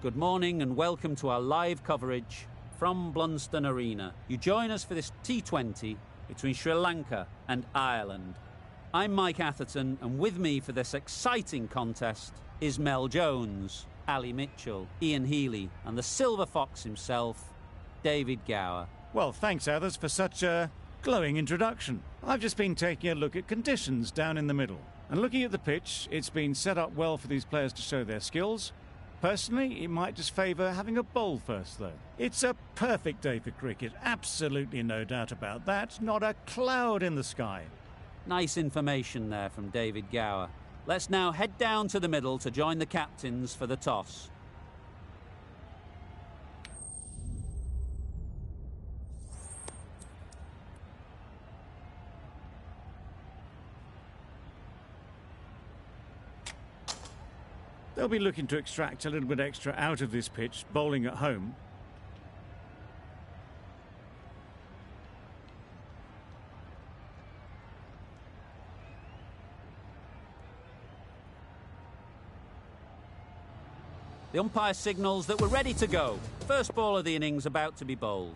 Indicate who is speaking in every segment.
Speaker 1: Good morning and welcome to our live coverage from Blunston Arena. You join us for this T20 between Sri Lanka and Ireland. I'm Mike Atherton, and with me for this exciting contest is Mel Jones, Ali Mitchell, Ian Healy and the Silver Fox himself, David Gower.
Speaker 2: Well, thanks, Athers, for such a glowing introduction. I've just been taking a look at conditions down in the middle. And looking at the pitch, it's been set up well for these players to show their skills. Personally, it might just favour having a bowl first, though. It's a perfect day for cricket, absolutely no doubt about that. Not a cloud in the sky.
Speaker 1: Nice information there from David Gower. Let's now head down to the middle to join the captains for the toss.
Speaker 2: They'll be looking to extract a little bit extra out of this pitch, bowling at home.
Speaker 1: The umpire signals that we're ready to go. First ball of the innings about to be bowled.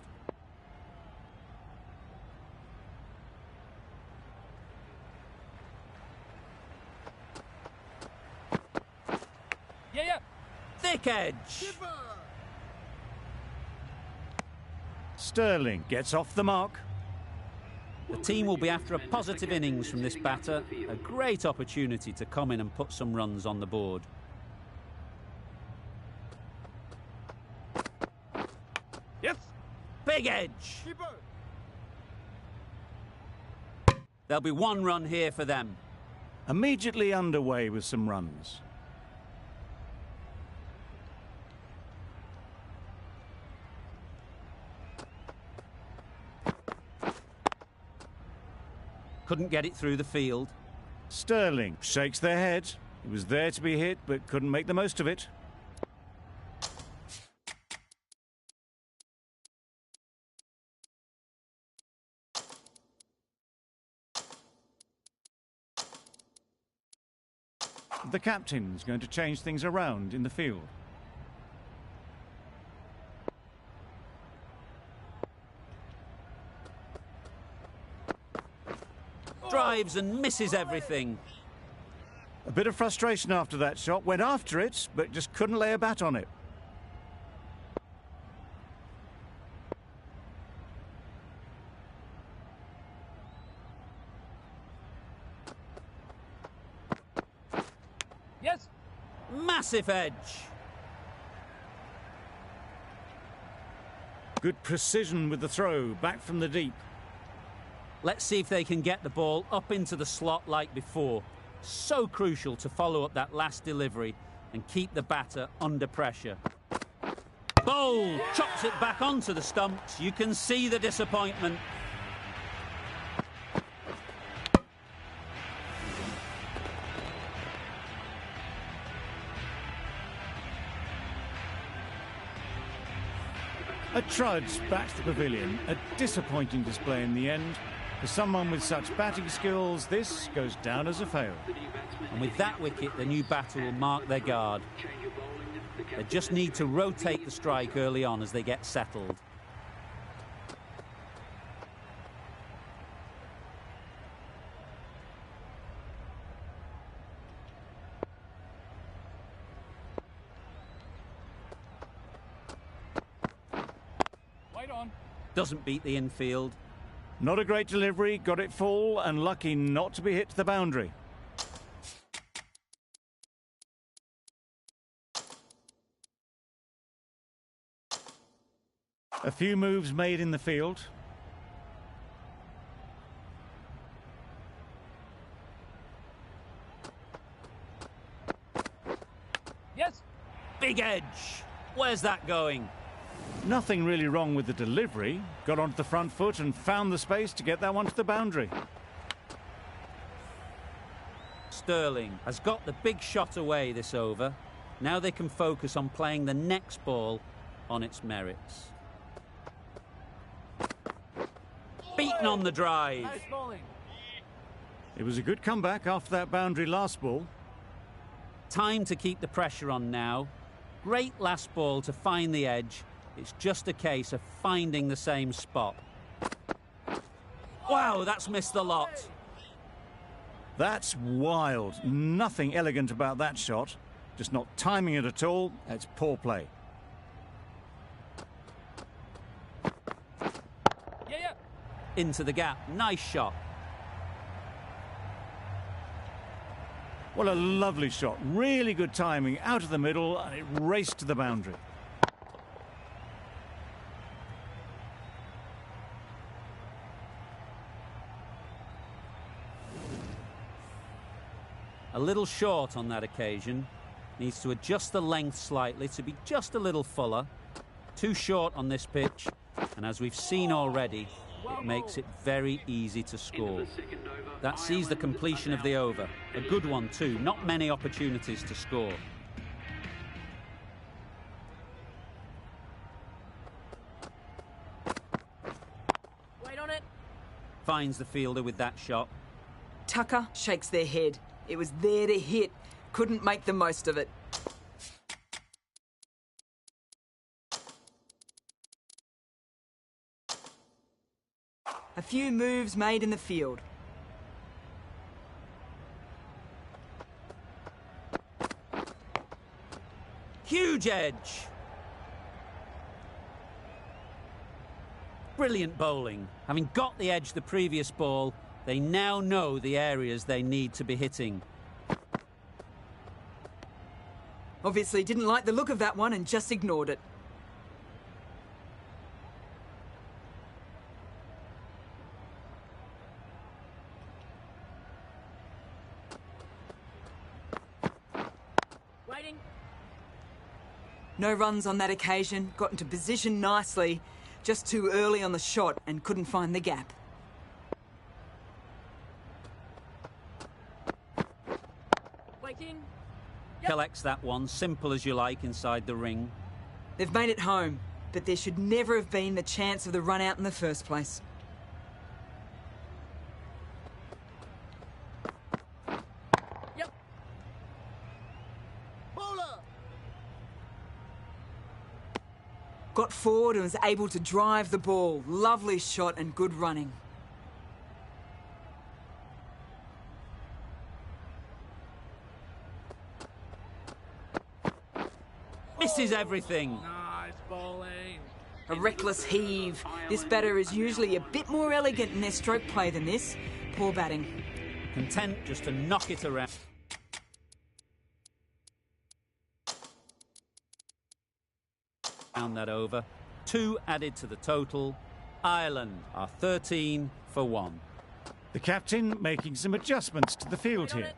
Speaker 1: Yeah. Thick edge.
Speaker 2: Sterling gets off the mark.
Speaker 1: The team will be after a positive innings from this batter. A great opportunity to come in and put some runs on the board.
Speaker 2: Yes.
Speaker 1: Big edge. There'll be one run here for them.
Speaker 2: Immediately underway with some runs.
Speaker 1: Couldn't get it through the field.
Speaker 2: Sterling shakes their head. It was there to be hit, but couldn't make the most of it. The captain's going to change things around in the field.
Speaker 1: Drives and misses everything.
Speaker 2: A bit of frustration after that shot. Went after it, but just couldn't lay a bat on it.
Speaker 1: Yes. Massive edge.
Speaker 2: Good precision with the throw, back from the deep.
Speaker 1: Let's see if they can get the ball up into the slot like before. So crucial to follow up that last delivery and keep the batter under pressure. Bowl chops it back onto the stumps. You can see the disappointment.
Speaker 2: A trudge back to the pavilion. A disappointing display in the end. For someone with such batting skills, this goes down as a fail.
Speaker 1: And with that wicket, the new batter will mark their guard. They just need to rotate the strike early on as they get settled.
Speaker 3: Wait on.
Speaker 1: Doesn't beat the infield.
Speaker 2: Not a great delivery, got it full and lucky not to be hit to the boundary. A few moves made in the field.
Speaker 1: Yes. Big edge. Where's that going?
Speaker 2: Nothing really wrong with the delivery. Got onto the front foot and found the space to get that one to the boundary.
Speaker 1: Sterling has got the big shot away this over. Now they can focus on playing the next ball on its merits. Beaten on the drive.
Speaker 3: Nice bowling.
Speaker 2: It was a good comeback after that boundary last ball.
Speaker 1: Time to keep the pressure on now. Great last ball to find the edge. It's just a case of finding the same spot. Wow, that's missed the lot.
Speaker 2: That's wild. Nothing elegant about that shot. Just not timing it at all. It's poor play.
Speaker 3: Yeah.
Speaker 1: Into the gap. Nice shot.
Speaker 2: What a lovely shot. Really good timing. Out of the middle, and it raced to the boundary.
Speaker 1: A little short on that occasion. Needs to adjust the length slightly to be just a little fuller. Too short on this pitch, and as we've seen already, it makes it very easy to score. That sees the completion of the over. A good one too, not many opportunities to score.
Speaker 4: Wait on it.
Speaker 1: Finds the fielder with that shot.
Speaker 4: Tucker shakes their head. It was there to hit. Couldn't make the most of it. A few moves made in the field.
Speaker 1: Huge edge. Brilliant bowling. Having got the edge the previous ball, they now know the areas they need to be hitting.
Speaker 4: Obviously didn't like the look of that one and just ignored it. Waiting. No runs on that occasion. Got into position nicely. Just too early on the shot and couldn't find the gap. Waiting.
Speaker 1: Collects that one, simple as you like, inside the ring.
Speaker 4: They've made it home, but there should never have been the chance of the run out in the first place. Yep. Bowler. Got forward and was able to drive the ball. Lovely shot and good running.
Speaker 1: Misses everything.
Speaker 3: Nice bowling.
Speaker 4: A reckless heave. This batter is usually a bit more elegant in their stroke play than this. Poor batting.
Speaker 1: Content just to knock it around. That over. 2 added to the total. Ireland are 13 for 1.
Speaker 2: The captain making some adjustments to the field here.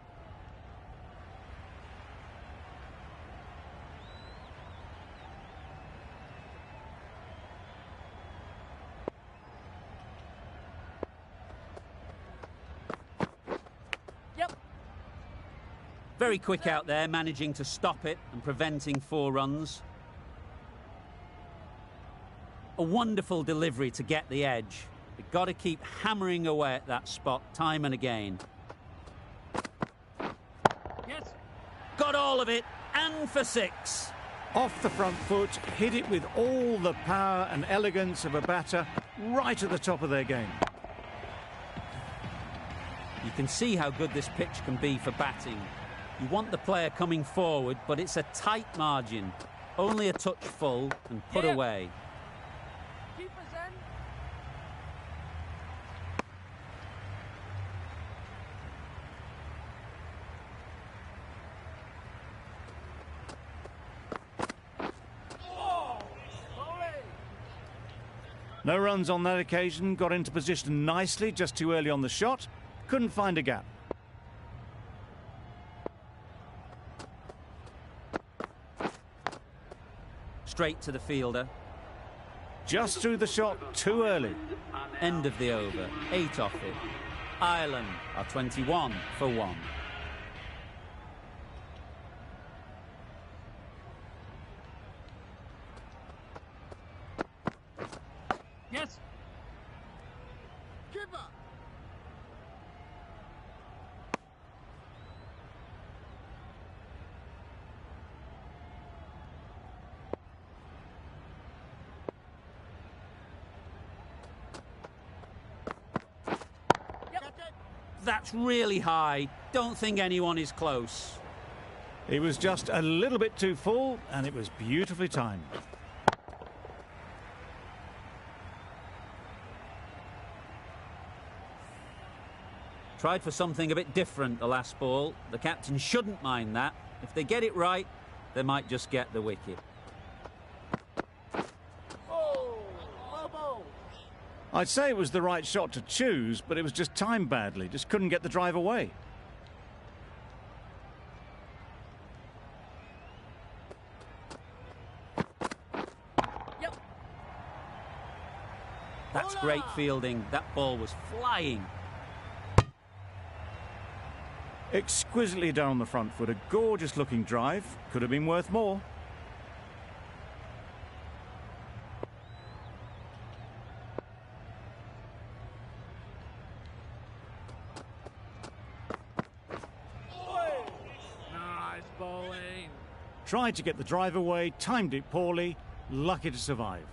Speaker 1: Very quick out there, managing to stop it and preventing 4 runs. A wonderful delivery to get the edge. They've got to keep hammering away at that spot time and again.
Speaker 3: Yes.
Speaker 1: Got all of it, and for 6.
Speaker 2: Off the front foot, hit it with all the power and elegance of a batter, right at the top of their game.
Speaker 1: You can see how good this pitch can be for batting. You want the player coming forward, but it's a tight margin. Only a touch full and put away.
Speaker 2: No runs on that occasion, got into position nicely, just too early on the shot. Couldn't find a gap.
Speaker 1: Straight to the fielder.
Speaker 2: Just through the shot, too early.
Speaker 1: End of the over, 8 off it. Ireland are 21 for 1.
Speaker 3: Yes.
Speaker 5: Keeper.
Speaker 1: That's really high. Don't think anyone is close.
Speaker 2: He was just a little bit too full, and it was beautifully timed.
Speaker 1: Tried for something a bit different the last ball. The captain shouldn't mind that. If they get it right, they might just get the wicket.
Speaker 2: I'd say it was the right shot to choose, but it was just timed badly. Just couldn't get the drive away.
Speaker 3: Yep.
Speaker 1: That's great fielding. That ball was flying.
Speaker 2: Exquisitely done on the front foot. A gorgeous looking drive. Could have been worth more.
Speaker 3: Nice bowling.
Speaker 2: Tried to get the drive away, timed it poorly, lucky to survive.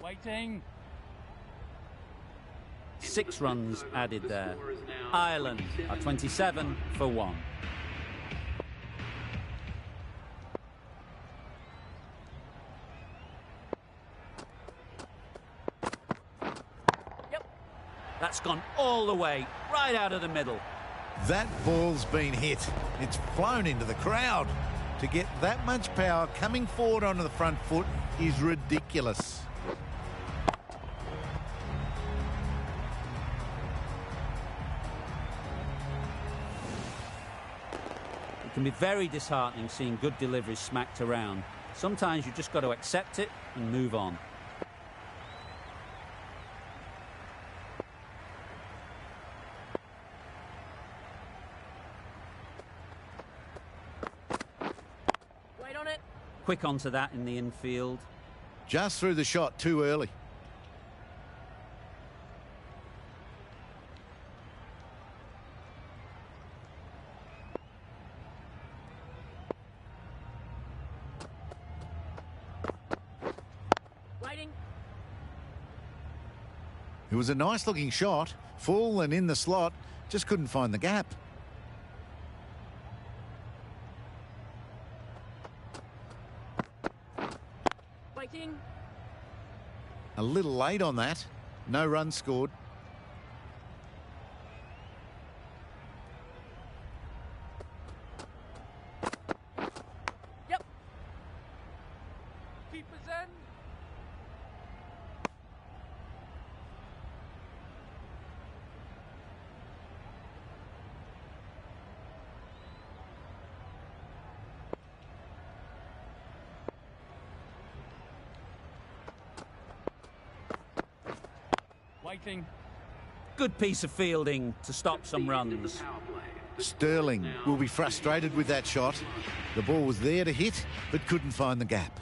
Speaker 3: Waiting.
Speaker 1: 6 runs added there. Ireland are 27 for 1.
Speaker 3: Yep.
Speaker 1: That's gone all the way, right out of the middle.
Speaker 5: That ball's been hit. It's flown into the crowd. To get that much power coming forward onto the front foot is ridiculous.
Speaker 1: It can be very disheartening seeing good deliveries smacked around. Sometimes you've just got to accept it and move on.
Speaker 3: Wait on it.
Speaker 1: Quick onto that in the infield.
Speaker 5: Just threw the shot too early.
Speaker 3: Waiting.
Speaker 5: It was a nice looking shot, full and in the slot, just couldn't find the gap.
Speaker 3: Waiting.
Speaker 5: A little late on that. No runs scored.
Speaker 3: Yep. Keeper's end. Waiting.
Speaker 1: Good piece of fielding to stop some runs.
Speaker 5: Sterling will be frustrated with that shot. The ball was there to hit, but couldn't find the gap.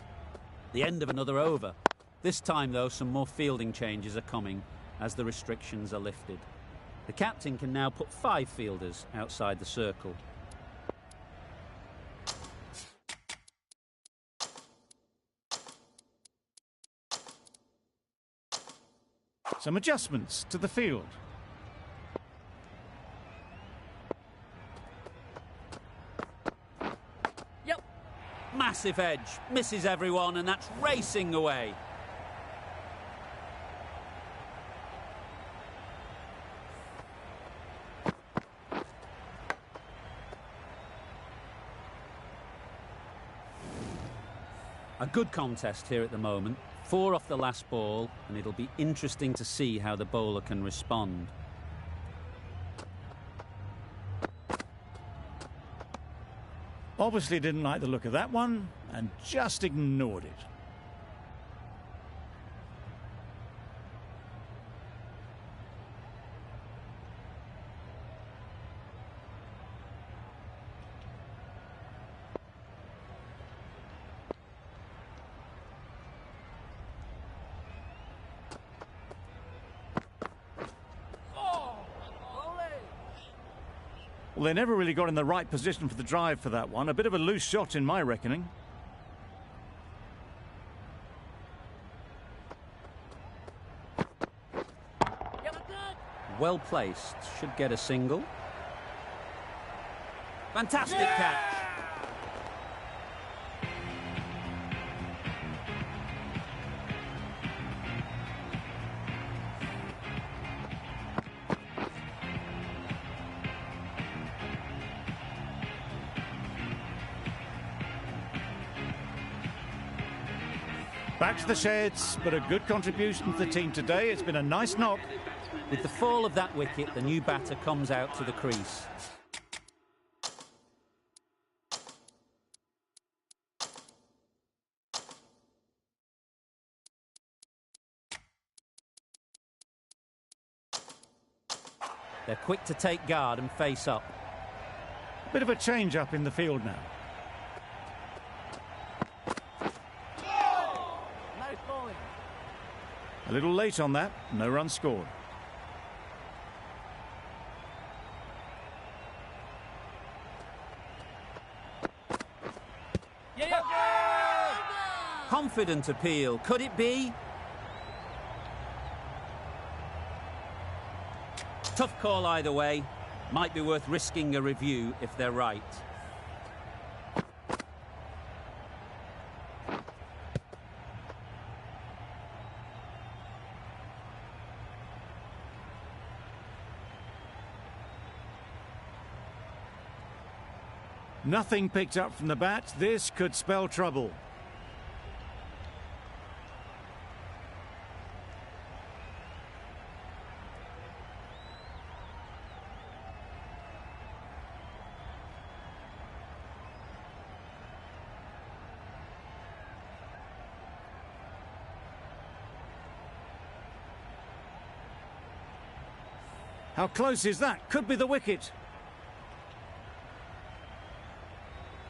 Speaker 1: The end of another over. This time, though, some more fielding changes are coming as the restrictions are lifted. The captain can now put 5 fielders outside the circle.
Speaker 2: Some adjustments to the field.
Speaker 3: Yep.
Speaker 1: Massive edge, misses everyone, and that's racing away. A good contest here at the moment. 4 off the last ball, and it'll be interesting to see how the bowler can respond.
Speaker 2: Obviously didn't like the look of that one and just ignored it. Well, they never really got in the right position for the drive for that one. A bit of a loose shot in my reckoning.
Speaker 1: Well placed. Should get a single. Fantastic catch.
Speaker 2: Back to the sheds, but a good contribution for the team today. It's been a nice knock.
Speaker 1: With the fall of that wicket, the new batter comes out to the crease. They're quick to take guard and face up.
Speaker 2: Bit of a change up in the field now.
Speaker 3: Nice bowling.
Speaker 2: A little late on that, no run scored.
Speaker 1: Confident appeal, could it be? Tough call either way. Might be worth risking a review if they're right.
Speaker 2: Nothing picked up from the bat. This could spell trouble. How close is that? Could be the wicket.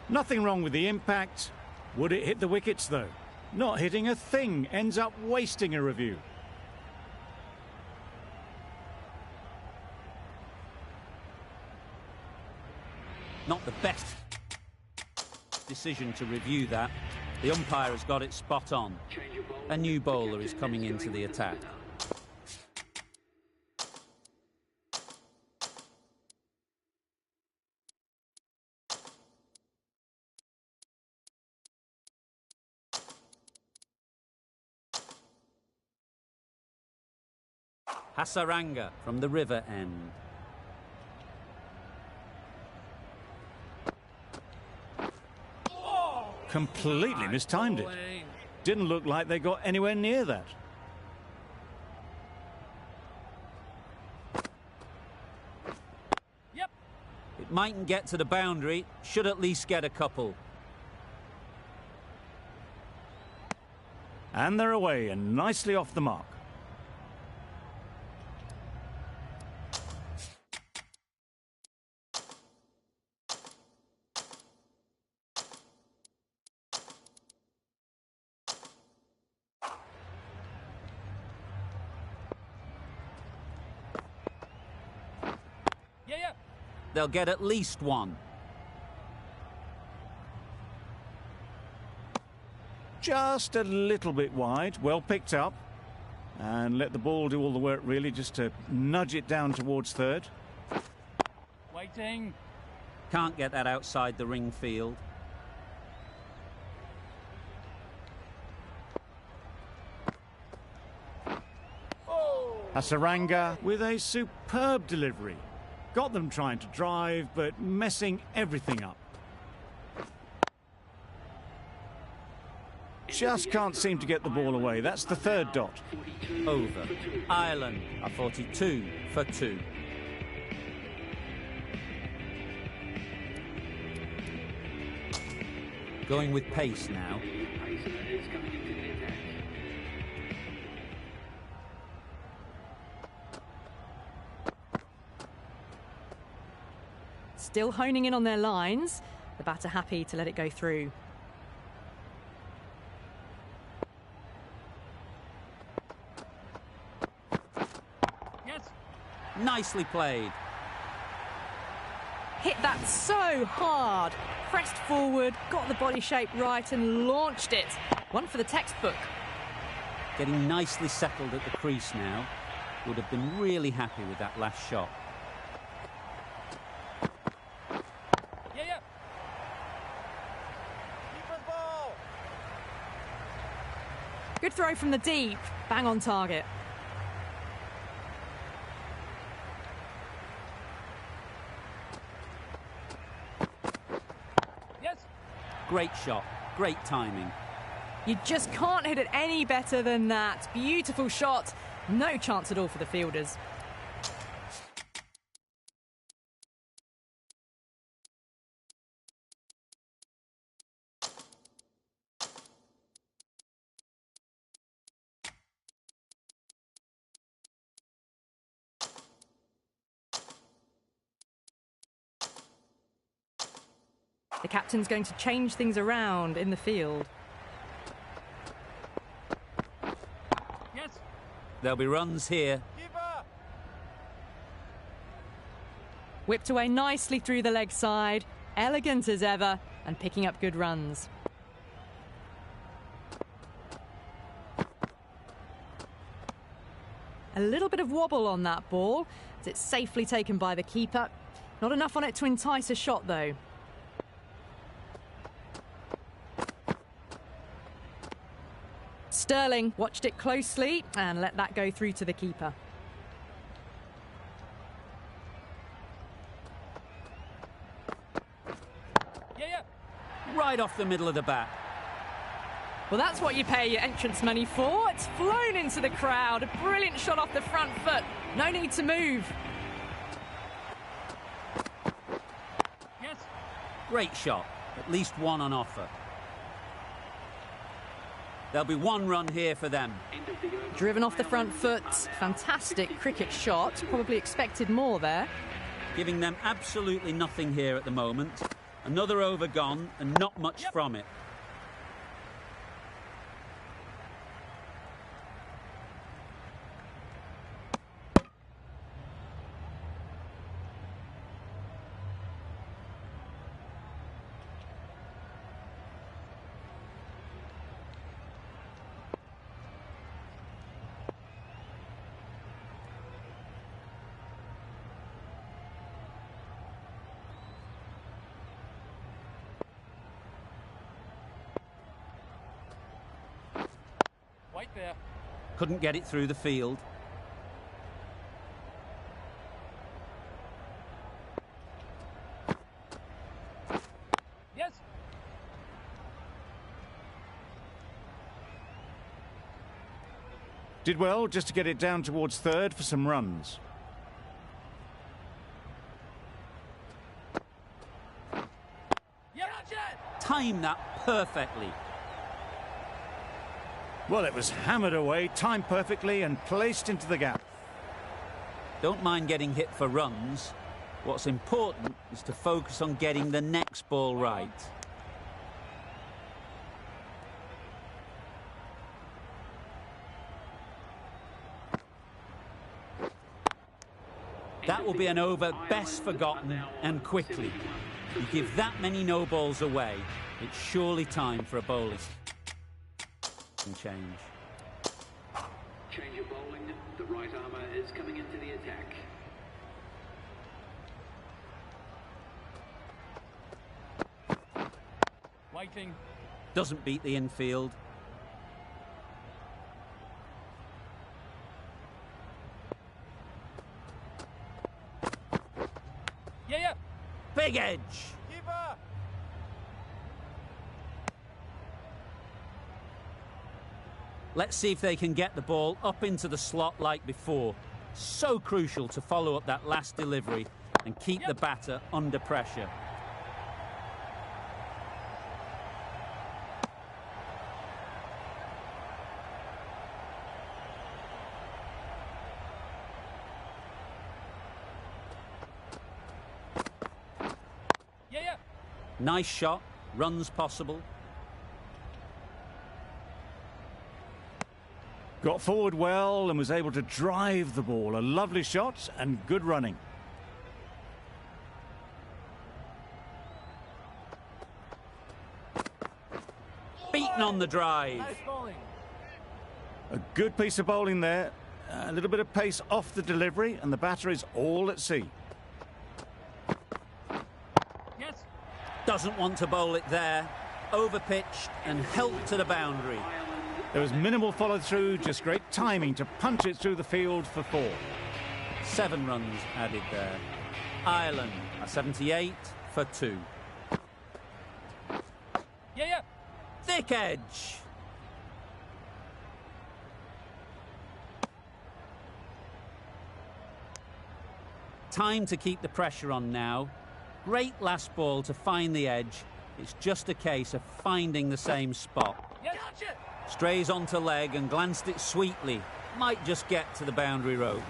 Speaker 2: Nothing wrong with the impact. Would it hit the wickets, though? Not hitting a thing. Ends up wasting a review.
Speaker 1: Not the best decision to review that. The umpire has got it spot on. A new bowler is coming into the attack. Hasaranga from the river end.
Speaker 2: Completely mistimed it. Didn't look like they got anywhere near that.
Speaker 3: Yep.
Speaker 1: It mightn't get to the boundary, should at least get a couple.
Speaker 2: And they're away and nicely off the mark.
Speaker 1: They'll get at least one.
Speaker 2: Just a little bit wide, well picked up. And let the ball do all the work, really, just to nudge it down towards third.
Speaker 3: Waiting.
Speaker 1: Can't get that outside the ring field.
Speaker 2: Hasaranga with a superb delivery. Got them trying to drive, but messing everything up. Just can't seem to get the ball away. That's the third dot.
Speaker 1: Over. Ireland are 42 for 2. Going with pace now.
Speaker 6: Still honing in on their lines. The batter happy to let it go through.
Speaker 3: Yes.
Speaker 1: Nicely played.
Speaker 6: Hit that so hard. Pressed forward, got the body shape right and launched it. One for the textbook.
Speaker 1: Getting nicely settled at the crease now. would have been really happy with that last shot.
Speaker 3: Yeah.
Speaker 5: Keeper's ball.
Speaker 6: Good throw from the deep. Bang on target.
Speaker 3: Yes.
Speaker 1: Great shot, great timing.
Speaker 6: You just can't hit it any better than that. Beautiful shot. No chance at all for the fielders. The captain's going to change things around in the field.
Speaker 3: Yes.
Speaker 1: There'll be runs here.
Speaker 5: Keeper.
Speaker 6: Whipped away nicely through the leg side. Elegant as ever and picking up good runs. A little bit of wobble on that ball as it's safely taken by the keeper. Not enough on it to entice a shot though. Sterling watched it closely and let that go through to the keeper.
Speaker 3: Yeah.
Speaker 1: Right off the middle of the bat.
Speaker 6: Well, that's what you pay your entrance money for. It's flown into the crowd. A brilliant shot off the front foot. No need to move.
Speaker 3: Yes.
Speaker 1: Great shot, at least one on offer. There'll be one run here for them.
Speaker 6: Driven off the front foot. Fantastic cricket shot. Probably expected more there.
Speaker 1: Giving them absolutely nothing here at the moment. Another over gone and not much from it.
Speaker 3: Wait there.
Speaker 1: Couldn't get it through the field.
Speaker 3: Yes.
Speaker 2: Did well just to get it down towards third for some runs.
Speaker 3: Yeah.
Speaker 1: Timed that perfectly.
Speaker 2: Well, it was hammered away, timed perfectly and placed into the gap.
Speaker 1: Don't mind getting hit for runs. What's important is to focus on getting the next ball right. That will be an over best forgotten and quickly. You give that many no balls away, it's surely time for a bowling change.
Speaker 7: Change of bowling. The right armour is coming into the attack.
Speaker 3: Waiting.
Speaker 1: Doesn't beat the infield.
Speaker 3: Yeah.
Speaker 1: Big edge.
Speaker 5: Keeper.
Speaker 1: Let's see if they can get the ball up into the slot like before. So crucial to follow up that last delivery and keep the batter under pressure.
Speaker 3: Yeah.
Speaker 1: Nice shot, runs possible.
Speaker 2: Got forward well and was able to drive the ball. A lovely shot and good running.
Speaker 1: Beaten on the drive.
Speaker 3: Nice bowling.
Speaker 2: A good piece of bowling there A little bit of pace off the delivery, and the batter is all at sea.
Speaker 3: Yes.
Speaker 1: Doesn't want to bowl it there. Overpitched and helped to the boundary.
Speaker 2: There was minimal follow-through, just great timing to punch it through the field for 4.
Speaker 1: 7 runs added there. Ireland are 78 for 2.
Speaker 3: Yeah, yeah.
Speaker 1: Thick edge. Time to keep the pressure on now. Great last ball to find the edge. It's just a case of finding the same spot.
Speaker 3: Yeah, gotcha.
Speaker 1: Strays onto leg and glanced it sweetly. Might just get to the boundary rope.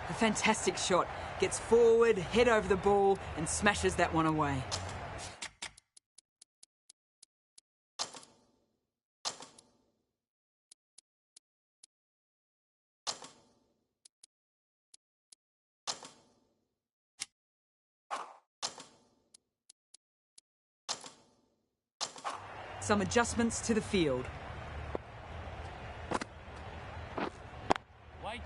Speaker 4: A fantastic shot. Gets forward, head over the ball, and smashes that one away. Some adjustments to the field.
Speaker 3: Wait.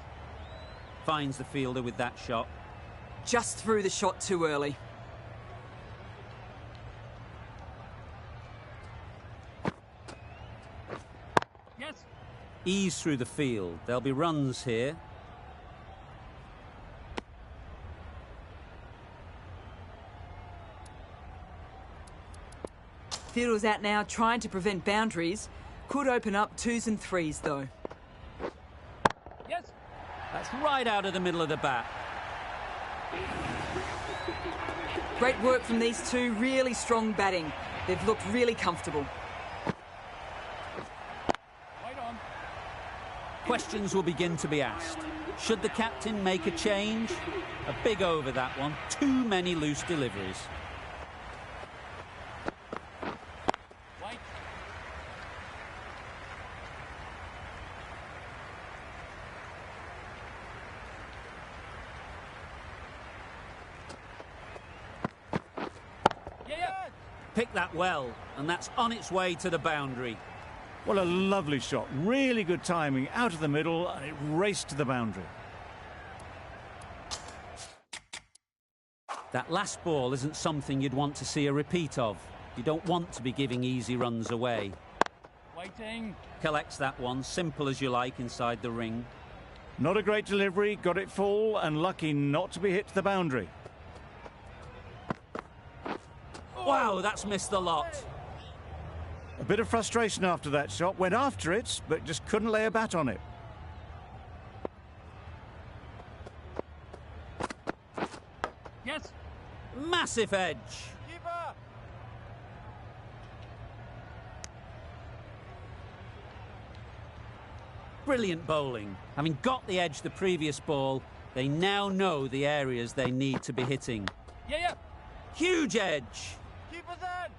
Speaker 1: Finds the fielder with that shot.
Speaker 4: Just threw the shot too early.
Speaker 3: Yes.
Speaker 1: Ease through the field. There'll be runs here.
Speaker 4: Fielder's out now, trying to prevent boundaries. Could open up 2s and 3s, though.
Speaker 3: Yes.
Speaker 1: That's right out of the middle of the bat.
Speaker 4: Great work from these two, really strong batting. They've looked really comfortable.
Speaker 3: Wait on.
Speaker 1: Questions will begin to be asked. Should the captain make a change? A big over that one. Too many loose deliveries.
Speaker 3: Wait. Yeah, yeah.
Speaker 1: Picked that well, and that's on its way to the boundary.
Speaker 2: Well, a lovely shot. Really good timing out of the middle, and it raced to the boundary.
Speaker 1: That last ball isn't something you'd want to see a repeat of. You don't want to be giving easy runs away.
Speaker 3: Waiting.
Speaker 1: Collects that one, simple as you like, inside the ring.
Speaker 2: Not a great delivery, got it full, and lucky not to be hit to the boundary.
Speaker 1: Wow, that's missed the lot.
Speaker 2: A bit of frustration after that shot, went after it, but just couldn't lay a bat on it.
Speaker 3: Yes.
Speaker 1: Massive edge.
Speaker 3: Keeper.
Speaker 1: Brilliant bowling. Having got the edge the previous ball, they now know the areas they need to be hitting.
Speaker 3: Yeah, yeah.
Speaker 1: Huge edge.
Speaker 3: Keeper's in.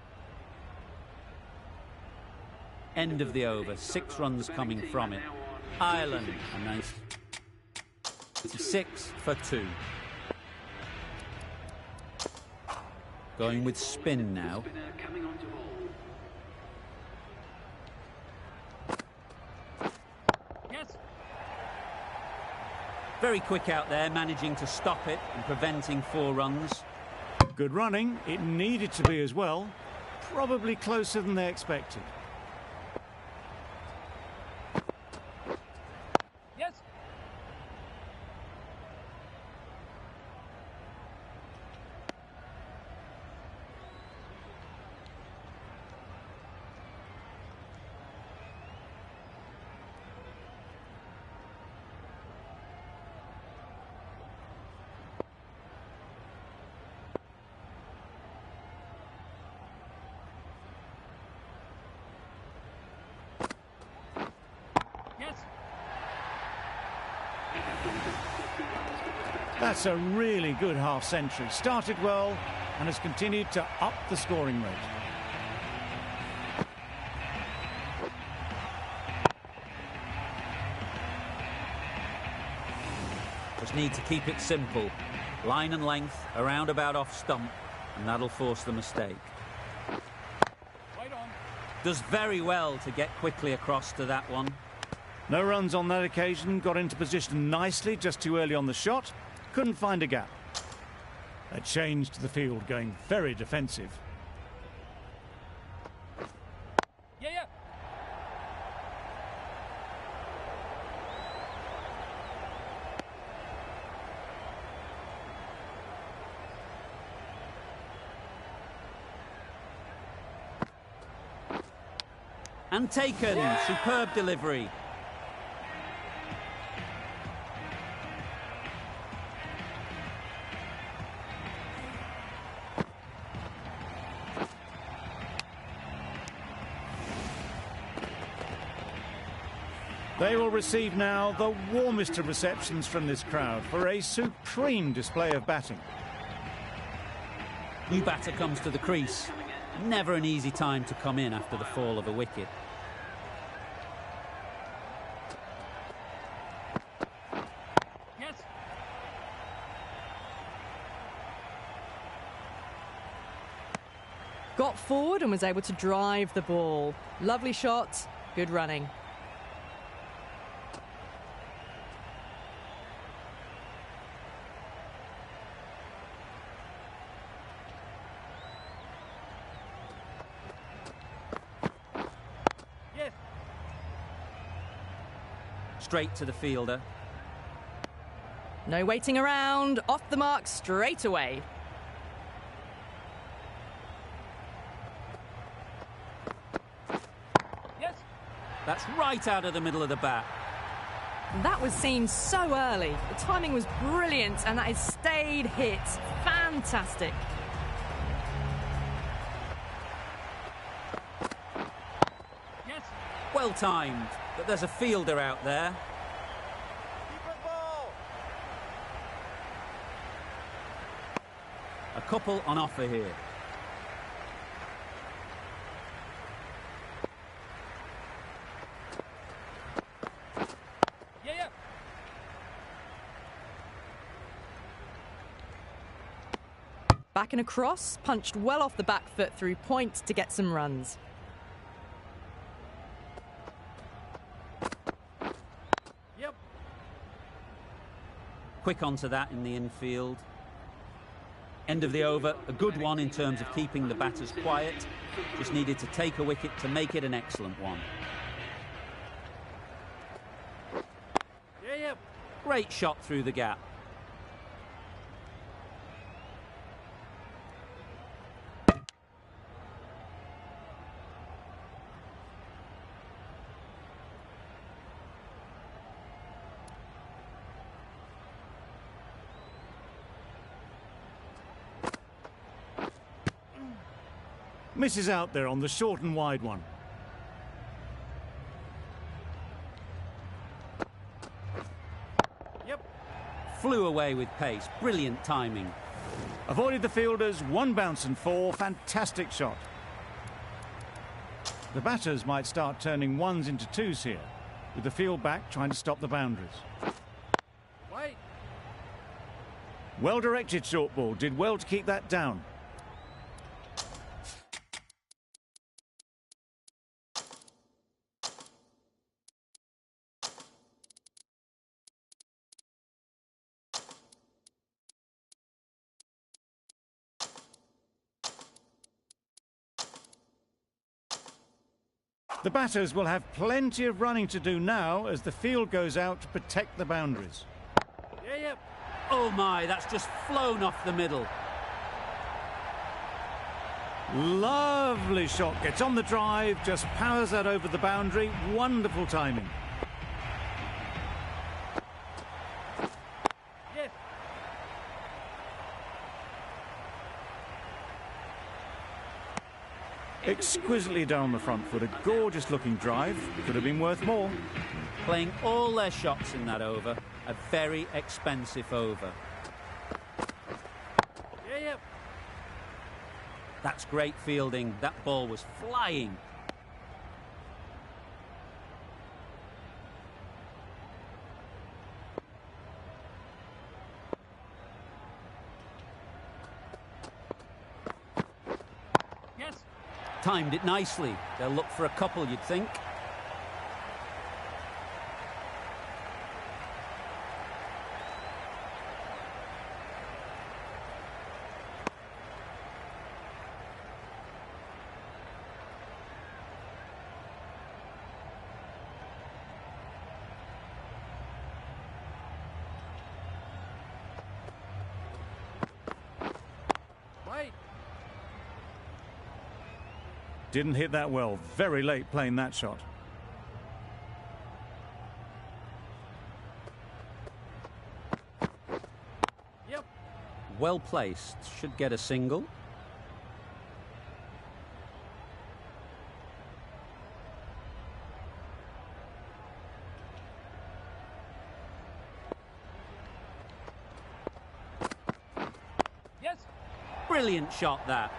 Speaker 1: End of the over. 6 runs coming from it. Ireland a nice 6 for 2. Going with spin now.
Speaker 7: Coming on to ball.
Speaker 3: Yes.
Speaker 1: Very quick out there, managing to stop it and preventing 4 runs.
Speaker 2: Good running, it needed to be as well. Probably closer than they expected.
Speaker 3: Yes. Yes.
Speaker 2: That's a really good half-century. Started well and has continued to up the scoring rate.
Speaker 1: Just need to keep it simple. Line and length, around about off stump, and that'll force the mistake.
Speaker 3: Wait on.
Speaker 1: Does very well to get quickly across to that one.
Speaker 2: No runs on that occasion, got into position nicely, just too early on the shot. Couldn't find a gap. A change to the field, going very defensive.
Speaker 3: Yeah, yeah.
Speaker 1: And taken. Superb delivery.
Speaker 2: They will receive now the warmest of receptions from this crowd for a supreme display of batting.
Speaker 1: New batter comes to the crease. Never an easy time to come in after the fall of a wicket.
Speaker 3: Yes.
Speaker 6: Got forward and was able to drive the ball. Lovely shot, good running.
Speaker 3: Yes.
Speaker 1: Straight to the fielder.
Speaker 6: No waiting around, off the mark straight away.
Speaker 3: Yes.
Speaker 1: That's right out of the middle of the bat.
Speaker 6: That was seen so early. The timing was brilliant and that has stayed hit. Fantastic.
Speaker 3: Yes.
Speaker 1: Well timed, but there's a fielder out there.
Speaker 3: Keep it ball.
Speaker 1: A couple on offer here.
Speaker 3: Yeah, yeah.
Speaker 6: Back and across, punched well off the back foot through point to get some runs.
Speaker 3: Yep.
Speaker 1: Quick onto that in the infield. End of the over, a good one in terms of keeping the batters quiet. Just needed to take a wicket to make it an excellent one.
Speaker 3: Yeah, yeah.
Speaker 1: Great shot through the gap.
Speaker 2: Misses out there on the short and wide one.
Speaker 3: Yep.
Speaker 1: Flew away with pace. Brilliant timing.
Speaker 2: Avoided the fielders, one bounce and four. Fantastic shot. The batters might start turning ones into twos here, with the field back trying to stop the boundaries.
Speaker 3: Wait.
Speaker 2: Well directed short ball, did well to keep that down. The batters will have plenty of running to do now as the field goes out to protect the boundaries.
Speaker 3: Yeah, yeah.
Speaker 1: Oh my, that's just flown off the middle.
Speaker 2: Lovely shot, gets on the drive, just powers that over the boundary. Wonderful timing.
Speaker 3: Yes.
Speaker 2: Exquisitely done on the front foot, a gorgeous looking drive. Could have been worth more.
Speaker 1: Playing all their shots in that over. A very expensive over.
Speaker 3: Yeah, yeah.
Speaker 1: That's great fielding. That ball was flying.
Speaker 3: Yes.
Speaker 1: Timed it nicely. They'll look for a couple, you'd think.
Speaker 2: didn't hit that well. Very late playing that shot.
Speaker 3: Yep.
Speaker 1: Well placed. Should get a single.
Speaker 3: Yes.
Speaker 1: Brilliant shot, that.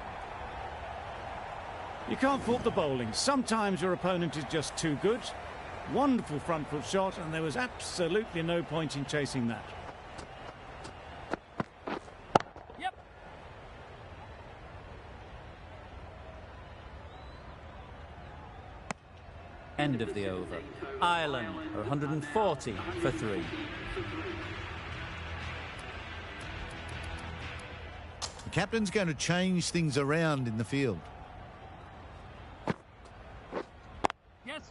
Speaker 2: You can't fault the bowling. Sometimes your opponent is just too good. Wonderful front foot shot, and there was absolutely no point in chasing that.
Speaker 3: Yep.
Speaker 1: End of the over. Ireland are 140 for 3.
Speaker 5: The captain's going to change things around in the field.
Speaker 3: Yes.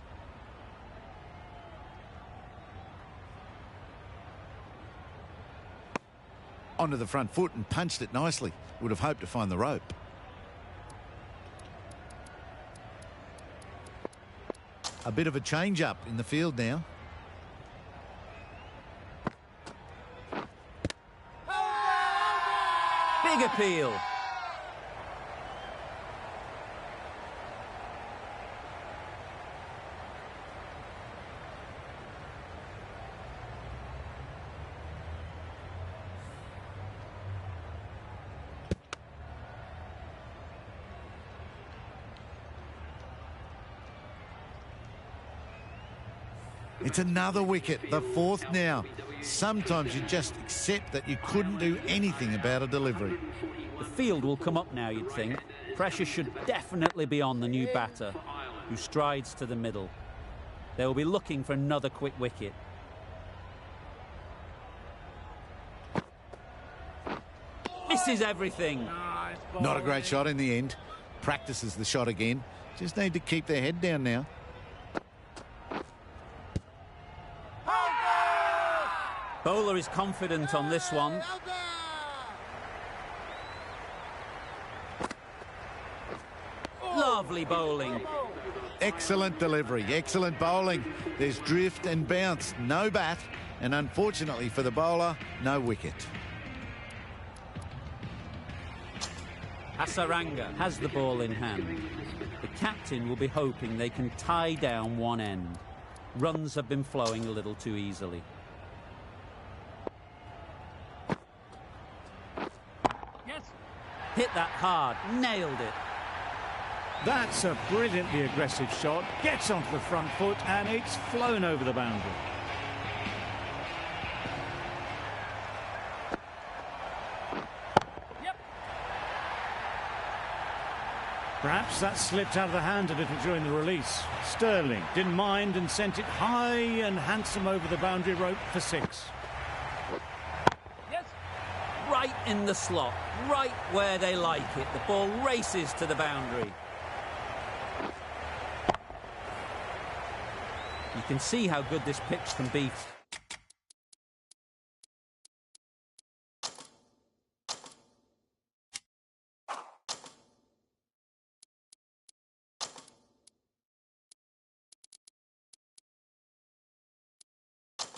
Speaker 5: Onto the front foot and punched it nicely. Would have hoped to find the rope. A bit of a change up in the field now.
Speaker 1: Big appeal.
Speaker 5: It's another wicket, the 4th now. Sometimes you just accept that you couldn't do anything about a delivery.
Speaker 1: The field will come up now, you'd think. Pressure should definitely be on the new batter, who strides to the middle. They will be looking for another quick wicket. Misses everything.
Speaker 5: Not a great shot in the end. Practices the shot again. Just need to keep their head down now.
Speaker 1: Bowler is confident on this one. Lovely bowling.
Speaker 5: Excellent delivery, excellent bowling. There's drift and bounce, no bat, and unfortunately for the bowler, no wicket.
Speaker 1: Hasaranga has the ball in hand. The captain will be hoping they can tie down one end. Runs have been flowing a little too easily.
Speaker 3: Yes.
Speaker 1: Hit that hard, nailed it.
Speaker 2: That's a brilliantly aggressive shot. Gets onto the front foot, and it's flown over the boundary.
Speaker 3: Yep.
Speaker 2: Perhaps that slipped out of the hand a little during the release. Sterling didn't mind and sent it high and handsome over the boundary rope for 6.
Speaker 3: Yes.
Speaker 1: Right in the slot, right where they like it. The ball races to the boundary. You can see how good this pitch can be.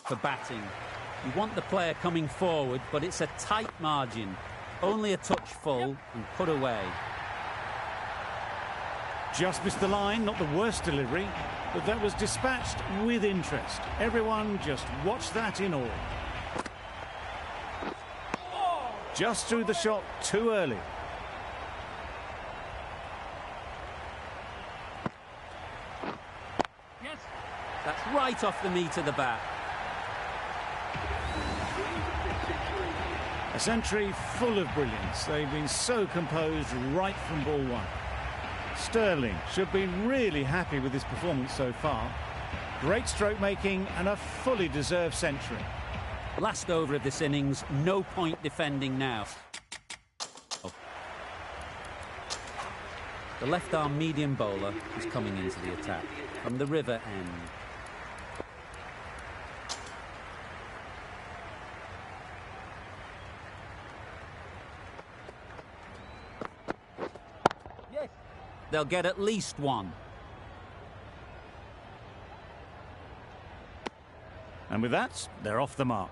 Speaker 1: For batting, you want the player coming forward, but it's a tight margin. Only a touch full and put away.
Speaker 2: Just missed the line, not the worst delivery, but that was dispatched with interest. Everyone just watched that in awe. Just threw the shot too early.
Speaker 3: Yes.
Speaker 1: That's right off the meat of the bat.
Speaker 2: A century full of brilliance. They've been so composed right from ball one. Sterling should be really happy with his performance so far. Great stroke making and a fully deserved century.
Speaker 1: Last over of this innings, no point defending now. The left-arm medium bowler is coming into the attack from the river end. They'll get at least one.
Speaker 2: And with that, they're off the mark.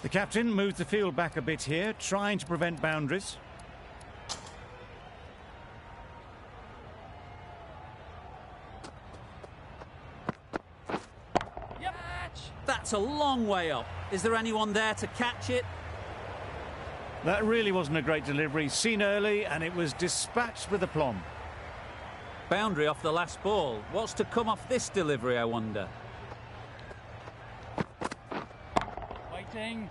Speaker 2: The captain moves the field back a bit here, trying to prevent boundaries.
Speaker 3: Yep.
Speaker 1: That's a long way up. Is there anyone there to catch it?
Speaker 2: That really wasn't a great delivery, seen early, and it was dispatched with aplomb.
Speaker 1: Boundary off the last ball. What's to come off this delivery, I wonder?
Speaker 3: Waiting.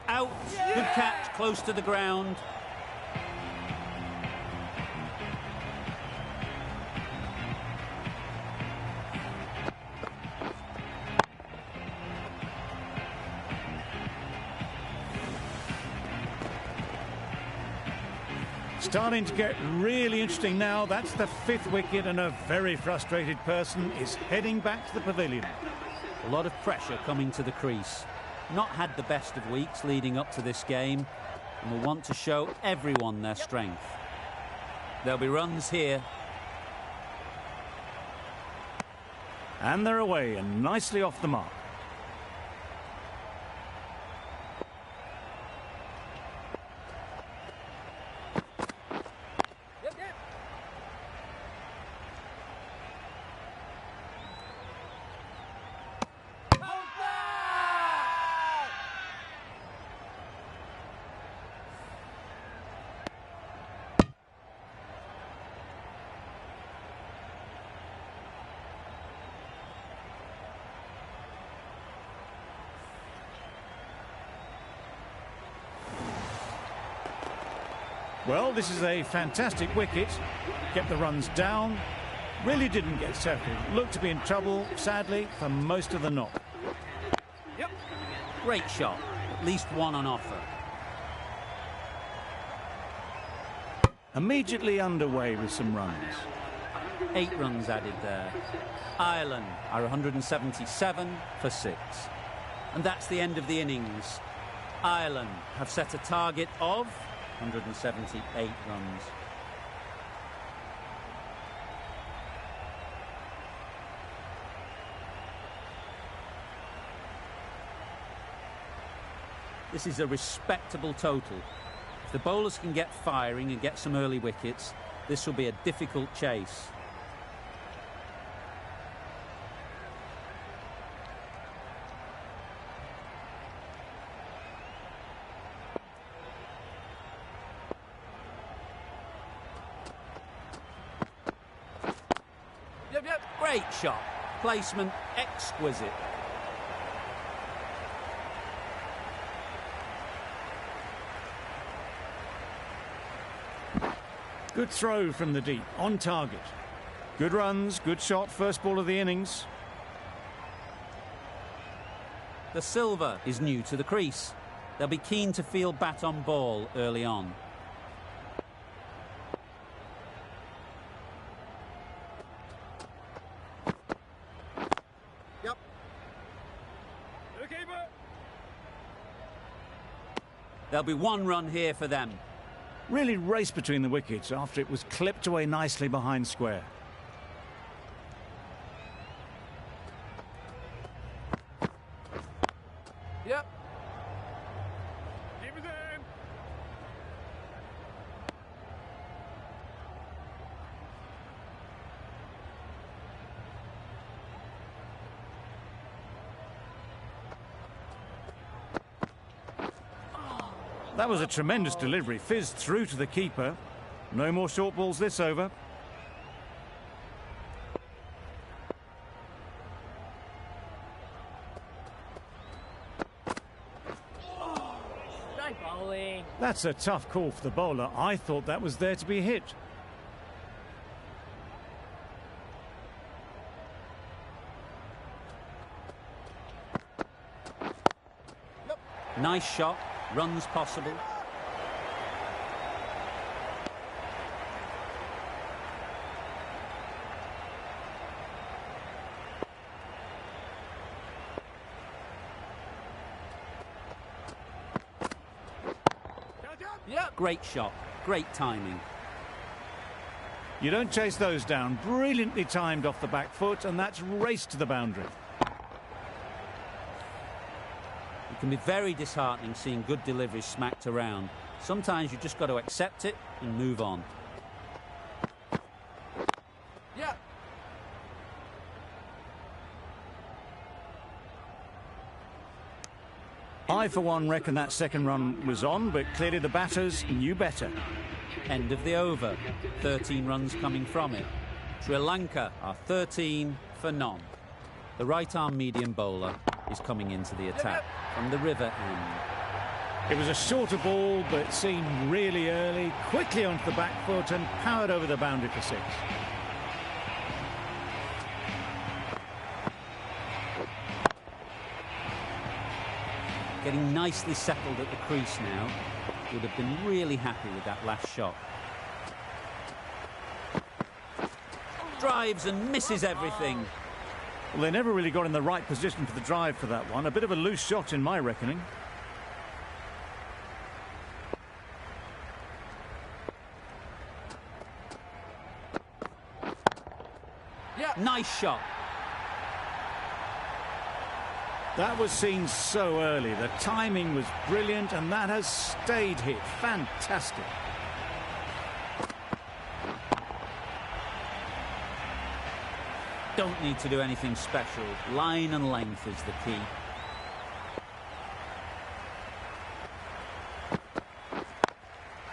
Speaker 1: Out. Good catch, close to the ground.
Speaker 2: Starting to get really interesting now. That's the 5th wicket, and a very frustrated person is heading back to the pavilion.
Speaker 1: A lot of pressure coming to the crease. Not had the best of weeks leading up to this game, and will want to show everyone their strength. There'll be runs here.
Speaker 2: And they're away and nicely off the mark.
Speaker 3: Yep, yep.
Speaker 2: Well, this is a fantastic wicket. Kept the runs down. Really didn't get settled. Looked to be in trouble, sadly, for most of the knock.
Speaker 3: Yep.
Speaker 1: Great shot. At least one on offer.
Speaker 2: Immediately underway with some runs.
Speaker 1: 8 runs added there. Ireland are 177 for 6. And that's the end of the innings. Ireland have set a target of 178 runs. This is a respectable total. If the bowlers can get firing and get some early wickets, this will be a difficult chase.
Speaker 3: Yep, yep.
Speaker 1: Great shot. Placement exquisite.
Speaker 2: Good throw from the deep, on target. Good runs, good shot, first ball of the innings.
Speaker 1: The silver is new to the crease. They'll be keen to field bat on ball early on.
Speaker 3: Yep. To the keeper.
Speaker 1: There'll be 1 run here for them.
Speaker 2: Really raced between the wickets after it was clipped away nicely behind square.
Speaker 3: Yep. Keep it in.
Speaker 2: That was a tremendous delivery, fizzed through to the keeper. No more short balls this over.
Speaker 3: Stay bowling.
Speaker 2: That's a tough call for the bowler. I thought that was there to be hit.
Speaker 1: Nice shot. Runs possible. Great shot, great timing.
Speaker 2: You don't chase those down. Brilliantly timed off the back foot, and that's raced to the boundary.
Speaker 1: It can be very disheartening seeing good deliveries smacked around. Sometimes you just got to accept it and move on.
Speaker 3: Yeah.
Speaker 2: I, for one, reckon that second run was on, but clearly the batters knew better.
Speaker 1: End of the over. 13 runs coming from it. Sri Lanka are 13 for none. The right-arm medium bowler is coming into the attack from the river end.
Speaker 2: It was a shorter ball, but seen really early, quickly onto the back foot and powered over the boundary for 6.
Speaker 1: Getting nicely settled at the crease now. Would have been really happy with that last shot. Drives and misses everything.
Speaker 2: Well, they never really got in the right position for the drive for that one. A bit of a loose shot in my reckoning.
Speaker 3: Yeah.
Speaker 1: Nice shot.
Speaker 2: That was seen so early. The timing was brilliant, and that has stayed hit. Fantastic.
Speaker 1: Don't need to do anything special. Line and length is the key.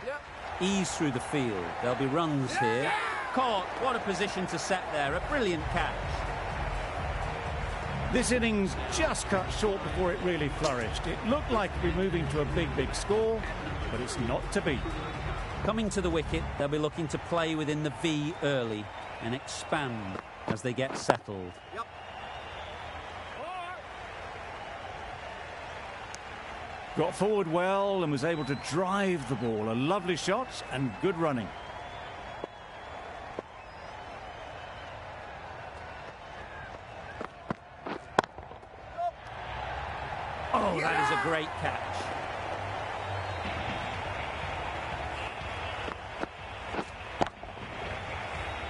Speaker 3: Yeah.
Speaker 1: Ease through the field. There'll be runs here. Caught. What a position to set there. A brilliant catch.
Speaker 2: This innings just cut short before it really flourished. It looked like it'd be moving to a big, big score, but it's not to be.
Speaker 1: Coming to the wicket, they'll be looking to play within the V early and expand as they get settled.
Speaker 3: Yep.
Speaker 2: Got forward well and was able to drive the ball. A lovely shot and good running.
Speaker 1: Oh, that is a great catch.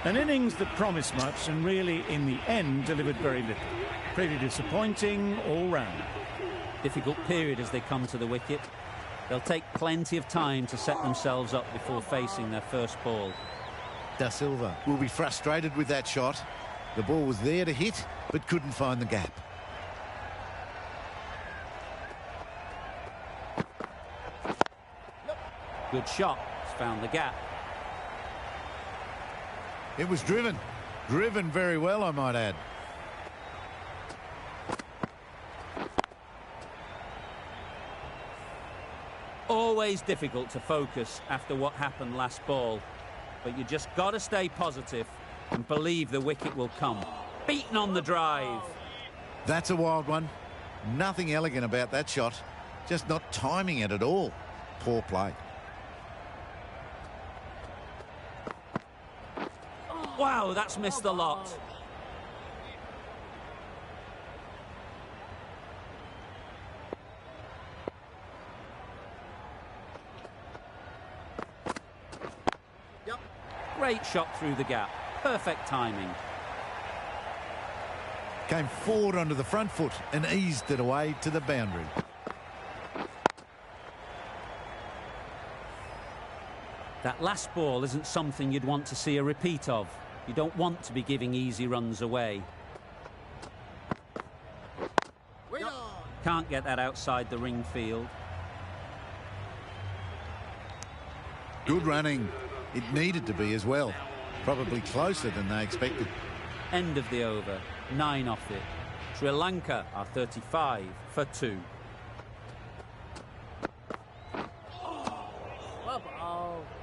Speaker 2: An innings that promised much and really, in the end, delivered very little. Pretty disappointing all round.
Speaker 1: Difficult period as they come to the wicket. They'll take plenty of time to set themselves up before facing their first ball.
Speaker 5: Da Silva will be frustrated with that shot. The ball was there to hit, but couldn't find the gap.
Speaker 1: Good shot. He's found the gap.
Speaker 5: It was driven. Driven very well, I might add.
Speaker 1: Always difficult to focus after what happened last ball. But you just got to stay positive and believe the wicket will come. Beaten on the drive.
Speaker 5: That's a wild one. Nothing elegant about that shot. Just not timing it at all. Poor play.
Speaker 1: Wow, that's missed a lot.
Speaker 3: Yep.
Speaker 1: Great shot through the gap. Perfect timing.
Speaker 5: Came forward onto the front foot and eased it away to the boundary.
Speaker 1: That last ball isn't something you'd want to see a repeat of. You don't want to be giving easy runs away. Can't get that outside the ring field.
Speaker 5: Good running. It needed to be as well. Probably closer than they expected.
Speaker 1: End of the over. 9 off it. Sri Lanka are 35 for 2.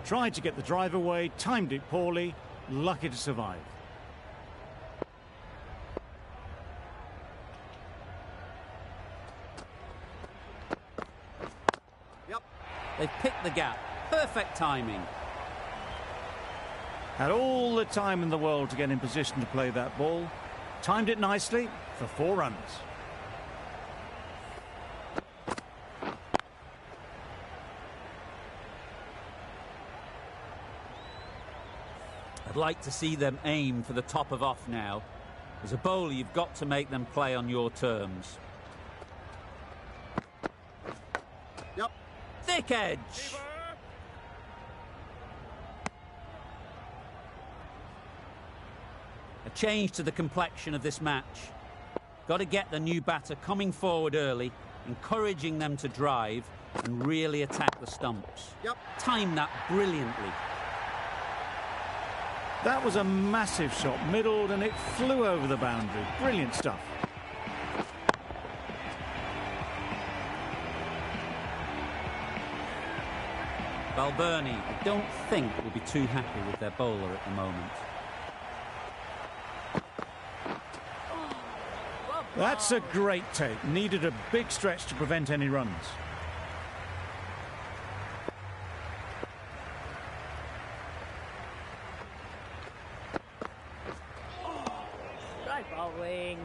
Speaker 2: Tried to get the drive away, timed it poorly, lucky to survive.
Speaker 3: Yep.
Speaker 1: They've picked the gap. Perfect timing.
Speaker 2: Had all the time in the world to get in position to play that ball. Timed it nicely for 4 runs.
Speaker 1: I'd like to see them aim for the top of off now. As a bowler, you've got to make them play on your terms.
Speaker 3: Yep.
Speaker 1: Thick edge. A change to the complexion of this match. Got to get the new batter coming forward early, encouraging them to drive and really attack the stumps.
Speaker 3: Yep.
Speaker 1: Time that brilliantly.
Speaker 2: That was a massive shot, middled, and it flew over the boundary. Brilliant stuff.
Speaker 1: Balbirnie, I don't think, will be too happy with their bowler at the moment.
Speaker 2: That's a great take. Needed a big stretch to prevent any runs.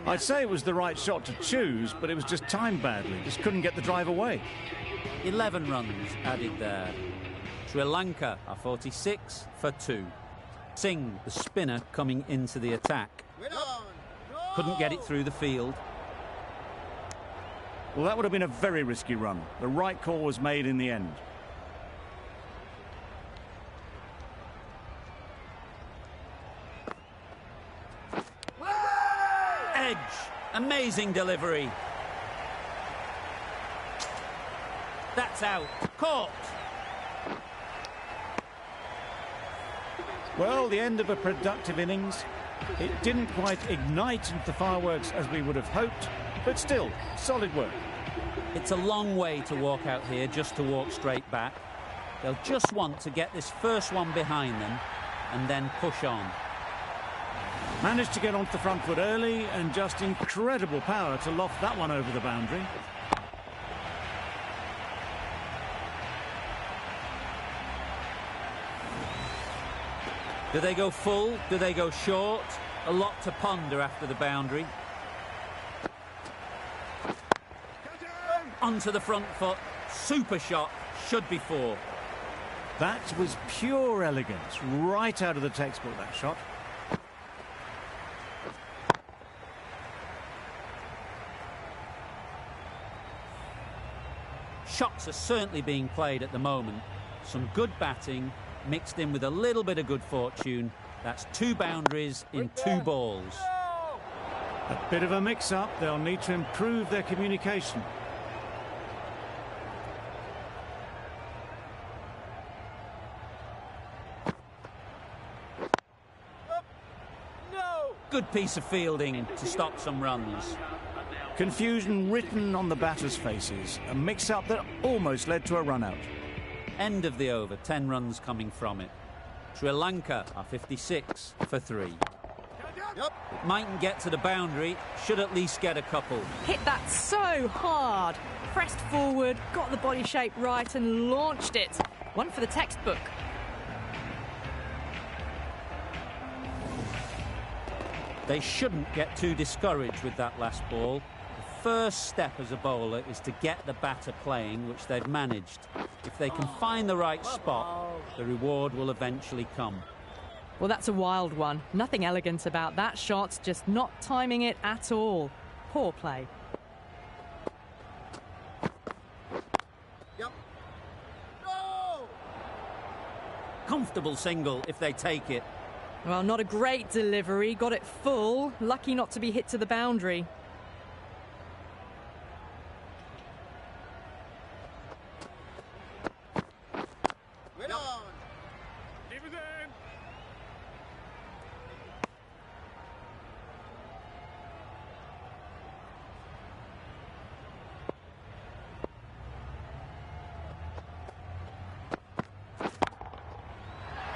Speaker 2: I'd say it was the right shot to choose, but it was just timed badly. Just couldn't get the drive away.
Speaker 1: 11 runs added there. Sri Lanka are 46 for 2. Singh, the spinner, coming into the attack. Couldn't get it through the field.
Speaker 2: Well, that would have been a very risky run. The right call was made in the end.
Speaker 1: Edge. Amazing delivery. That's out. Caught.
Speaker 2: Well, the end of a productive innings. It didn't quite ignite into the fireworks as we would have hoped, but still, solid work.
Speaker 1: It's a long way to walk out here just to walk straight back. They'll just want to get this first one behind them and then push on.
Speaker 2: Managed to get onto the front foot early and just incredible power to loft that one over the boundary.
Speaker 1: Do they go full? Do they go short? A lot to ponder after the boundary. Onto the front foot. Super shot. Should be 4.
Speaker 2: That was pure elegance. Right out of the textbook, that shot.
Speaker 1: Shots are certainly being played at the moment. Some good batting mixed in with a little bit of good fortune. That's 2 boundaries in 2 balls.
Speaker 2: A bit of a mix-up. They'll need to improve their communication.
Speaker 1: Good piece of fielding to stop some runs.
Speaker 2: Confusion written on the batters' faces. A mix-up that almost led to a run-out.
Speaker 1: End of the over, 10 runs coming from it. Sri Lanka are 56 for 3.
Speaker 3: Yep.
Speaker 1: It mightn't get to the boundary, should at least get a couple.
Speaker 6: Hit that so hard. Pressed forward, got the body shape right and launched it. One for the textbook.
Speaker 1: They shouldn't get too discouraged with that last ball. The first step as a bowler is to get the batter playing, which they've managed. If they can find the right spot, the reward will eventually come.
Speaker 6: Well, that's a wild one. Nothing elegant about that shot, just not timing it at all. Poor play.
Speaker 3: Yep. No!
Speaker 1: Comfortable single if they take it.
Speaker 6: Well, not a great delivery. Got it full. Lucky not to be hit to the boundary.
Speaker 3: Wait on!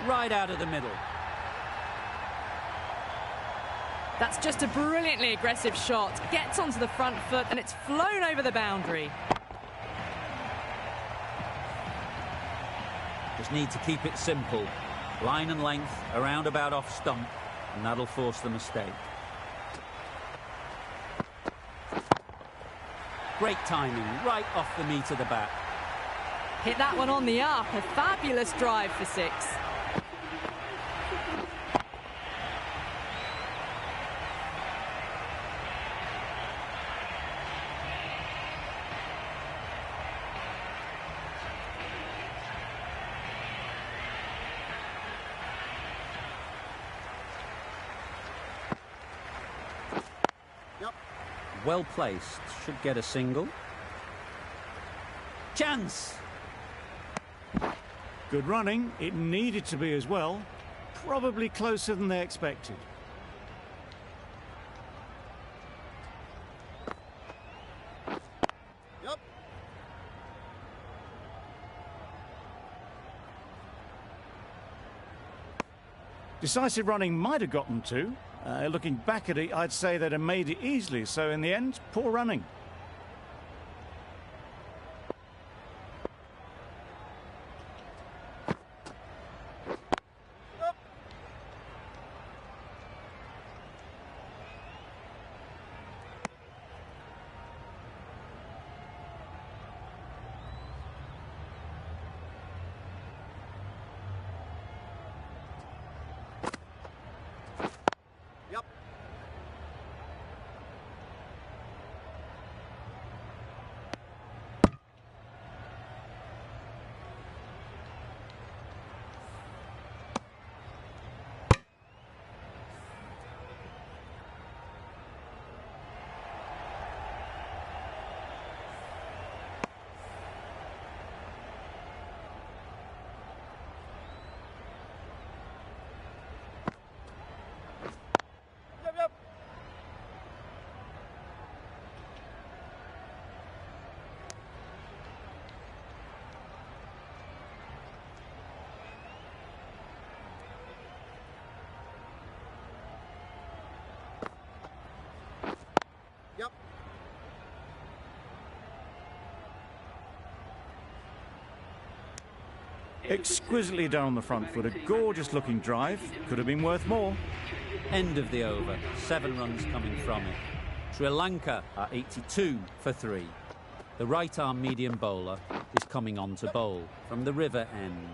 Speaker 1: Right out of the middle.
Speaker 6: That's just a brilliantly aggressive shot. Gets onto the front foot and it's flown over the boundary.
Speaker 1: Just need to keep it simple. Line and length, around about off stump, and that'll force the mistake. Great timing, right off the meat of the bat.
Speaker 6: Hit that one on the up. A fabulous drive for 6.
Speaker 1: well placed, should get a single. Chance!
Speaker 2: Good running. It needed to be as well. Probably closer than they expected.
Speaker 3: Yep.
Speaker 2: Decisive running might have gotten two. Looking back at it, I'd say they'd have made it easily. So in the end, poor running.
Speaker 3: Yep. Yep, yep. Yep.
Speaker 2: Exquisitely done on the front foot. A gorgeous looking drive. Could have been worth more.
Speaker 1: End of the over. 7 runs coming from it. Sri Lanka are 82 for 3. The right-arm medium bowler is coming on to bowl from the river end.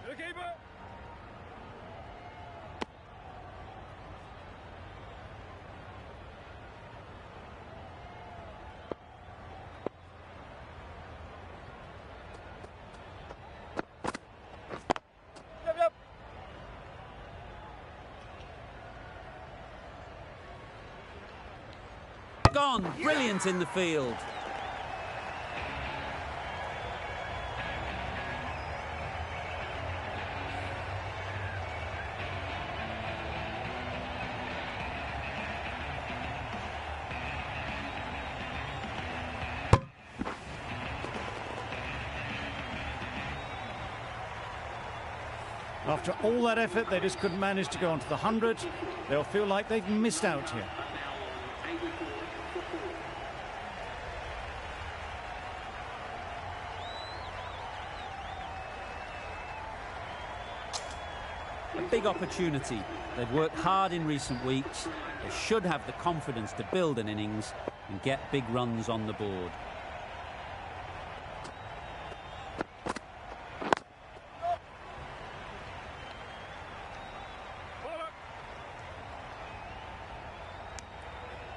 Speaker 3: Yep, yep.
Speaker 1: Gone! Brilliant in the field.
Speaker 2: After all that effort, they just couldn't manage to go onto the 100. They'll feel like they've missed out here.
Speaker 1: A big opportunity. They've worked hard in recent weeks. They should have the confidence to build an innings and get big runs on the board.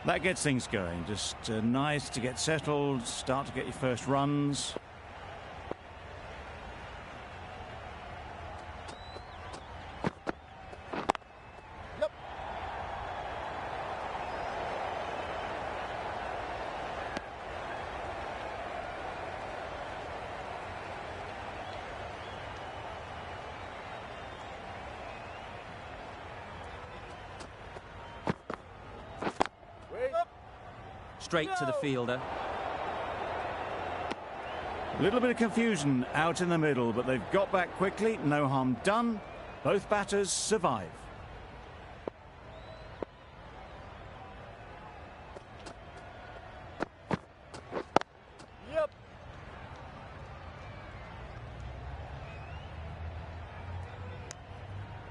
Speaker 2: That gets things going. Just nice to get settled, start to get your first runs.
Speaker 3: Yep. Wait. Up.
Speaker 1: Straight to the fielder.
Speaker 2: A little bit of confusion out in the middle, but they've got back quickly. No harm done. Both batters survive.
Speaker 3: Yep.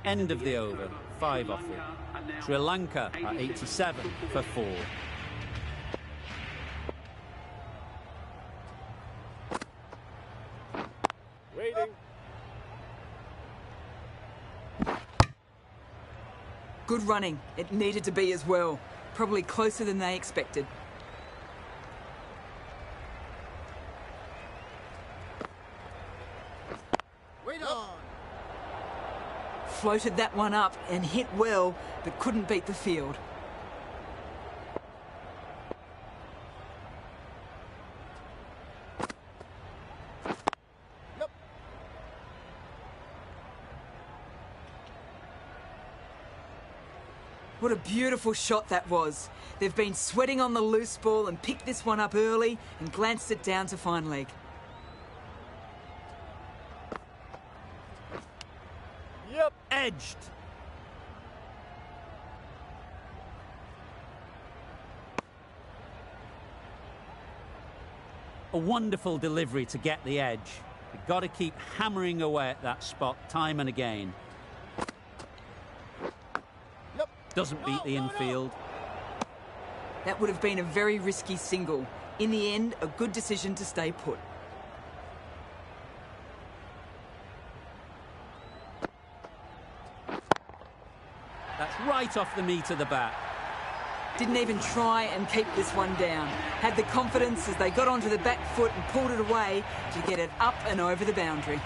Speaker 1: End of the over. 5 off it. Sri Lanka are 87 for 4.
Speaker 3: Waiting.
Speaker 4: Good running. It needed to be as well. Probably closer than they expected.
Speaker 3: Wait on.
Speaker 4: Floated that one up and hit well, but couldn't beat the field. What a beautiful shot that was. They've been sweating on the loose ball and picked this one up early and glanced it down to fine leg.
Speaker 3: Yep.
Speaker 1: Edged. A wonderful delivery to get the edge. You've got to keep hammering away at that spot time and again.
Speaker 3: Yep.
Speaker 1: Doesn't beat the infield.
Speaker 4: That would have been a very risky single. In the end, a good decision to stay put.
Speaker 1: That's right off the meat of the bat.
Speaker 4: Didn't even try and keep this one down. Had the confidence as they got onto the back foot and pulled it away to get it up and over the boundary.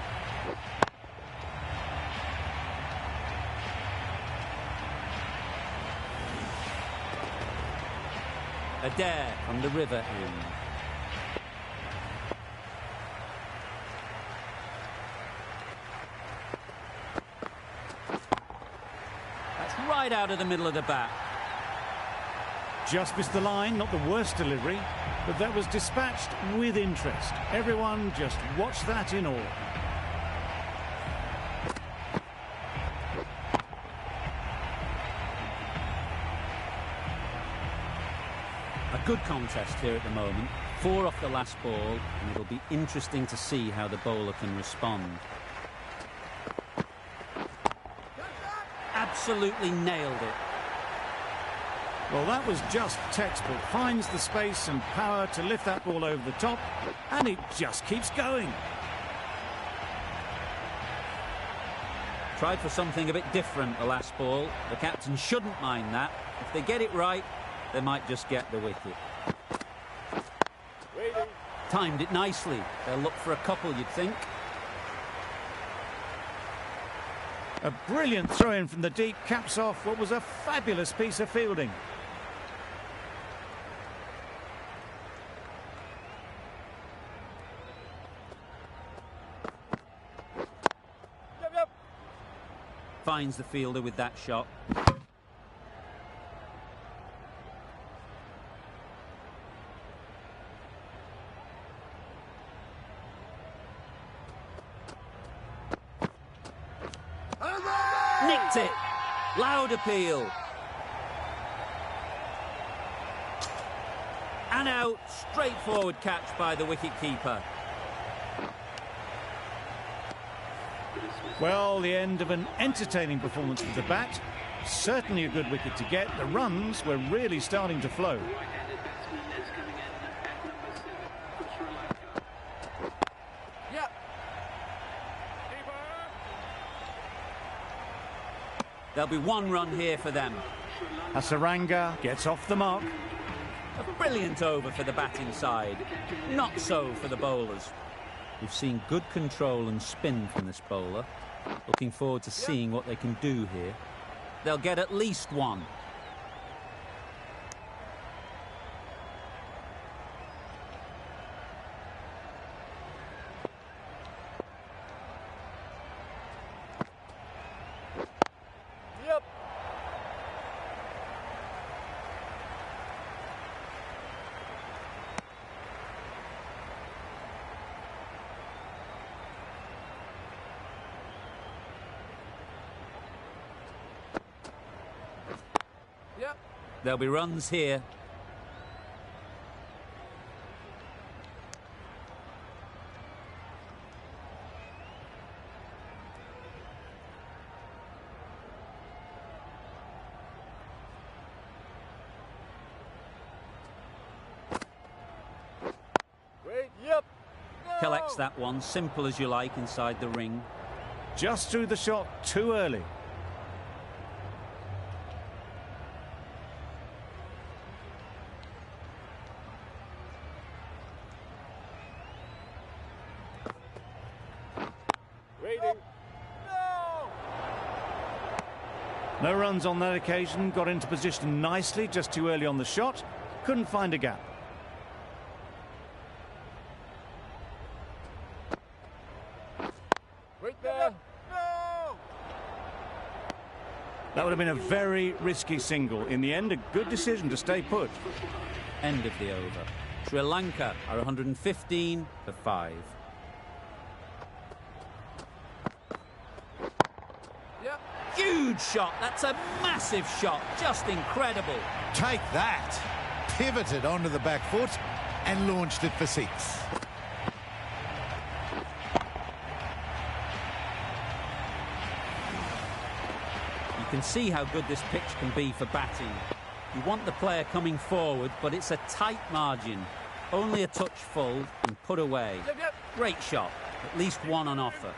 Speaker 1: A dare from the river end. That's right out of the middle of the bat.
Speaker 2: Just missed the line, not the worst delivery, but that was dispatched with interest. Everyone just watch that in awe.
Speaker 1: A good contest here at the moment. 4 off the last ball, and it'll be interesting to see how the bowler can respond. Absolutely nailed it.
Speaker 2: Well, that was just textbook. Finds the space and power to lift that ball over the top, and it just keeps going.
Speaker 1: Tried for something a bit different the last ball. The captain shouldn't mind that. If they get it right, they might just get the wicket.
Speaker 3: Waiting.
Speaker 1: Timed it nicely. They'll look for a couple, you'd think.
Speaker 2: A brilliant throw-in from the deep caps off what was a fabulous piece of fielding.
Speaker 3: Yep.
Speaker 1: Finds the fielder with that shot. Nicked it. Loud appeal. And out. Straightforward catch by the wicket-keeper.
Speaker 2: Well, the end of an entertaining performance with the bat. Certainly a good wicket to get. The runs were really starting to flow.
Speaker 7: Right-handed batsman is coming in at number 7 for Sri Lanka.
Speaker 3: Yep.
Speaker 1: There'll be 1 run here for them.
Speaker 2: Hasaranga gets off the mark.
Speaker 1: A brilliant over for the batting side. Not so for the bowlers. We've seen good control and spin from this bowler. Looking forward to seeing what they can do here. They'll get at least 1.
Speaker 3: Yep. Yep.
Speaker 1: There'll be runs here.
Speaker 3: Wait. Yep. No.
Speaker 1: Collects that one, simple as you like, inside the ring.
Speaker 2: Just threw the shot too early.
Speaker 3: Waiting. No.
Speaker 2: No runs on that occasion. Got into position nicely, just too early on the shot. Couldn't find a gap.
Speaker 3: Wait there. No.
Speaker 2: That would have been a very risky single. In the end, a good decision to stay put.
Speaker 1: End of the over. Sri Lanka are 115 for 5.
Speaker 3: Yep.
Speaker 1: Huge shot. That's a massive shot. Just incredible.
Speaker 5: Take that. Pivoted onto the back foot and launched it for 6.
Speaker 1: You can see how good this pitch can be for batting. You want the player coming forward, but it's a tight margin. Only a touch full and put away.
Speaker 3: Yep.
Speaker 1: Great shot. At least one on offer.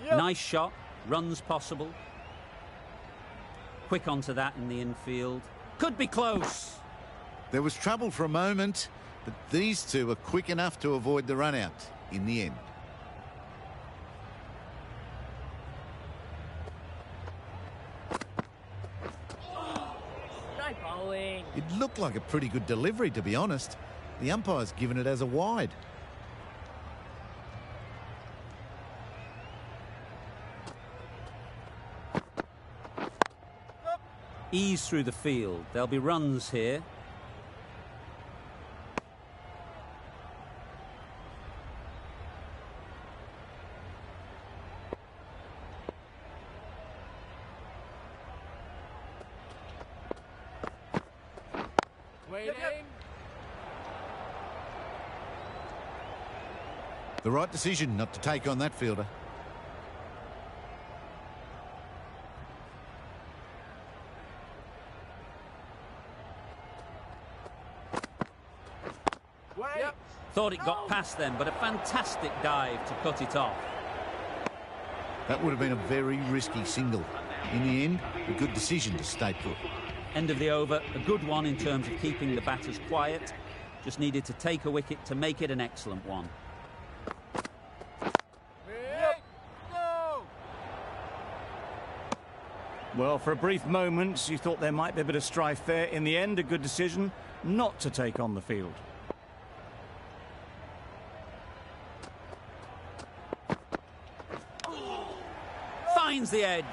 Speaker 3: Yep.
Speaker 1: Nice shot. Runs possible. Quick onto that in the infield. Could be close.
Speaker 5: There was trouble for a moment, but these two were quick enough to avoid the run out in the end.
Speaker 6: Great bowling.
Speaker 5: It looked like a pretty good delivery, to be honest. The umpire's given it as a wide.
Speaker 1: Ease through the field. There'll be runs here.
Speaker 3: Waiting.
Speaker 5: The right decision not to take on that fielder.
Speaker 3: Yep.
Speaker 1: Thought it got past them, but a fantastic dive to cut it off.
Speaker 5: That would have been a very risky single. In the end, a good decision to stay put.
Speaker 1: End of the over. A good one in terms of keeping the batters quiet. Just needed to take a wicket to make it an excellent one.
Speaker 3: Yep. Go.
Speaker 2: Well, for a brief moment, you thought there might be a bit of strife there. In the end, a good decision not to take on the field.
Speaker 1: Finds the edge.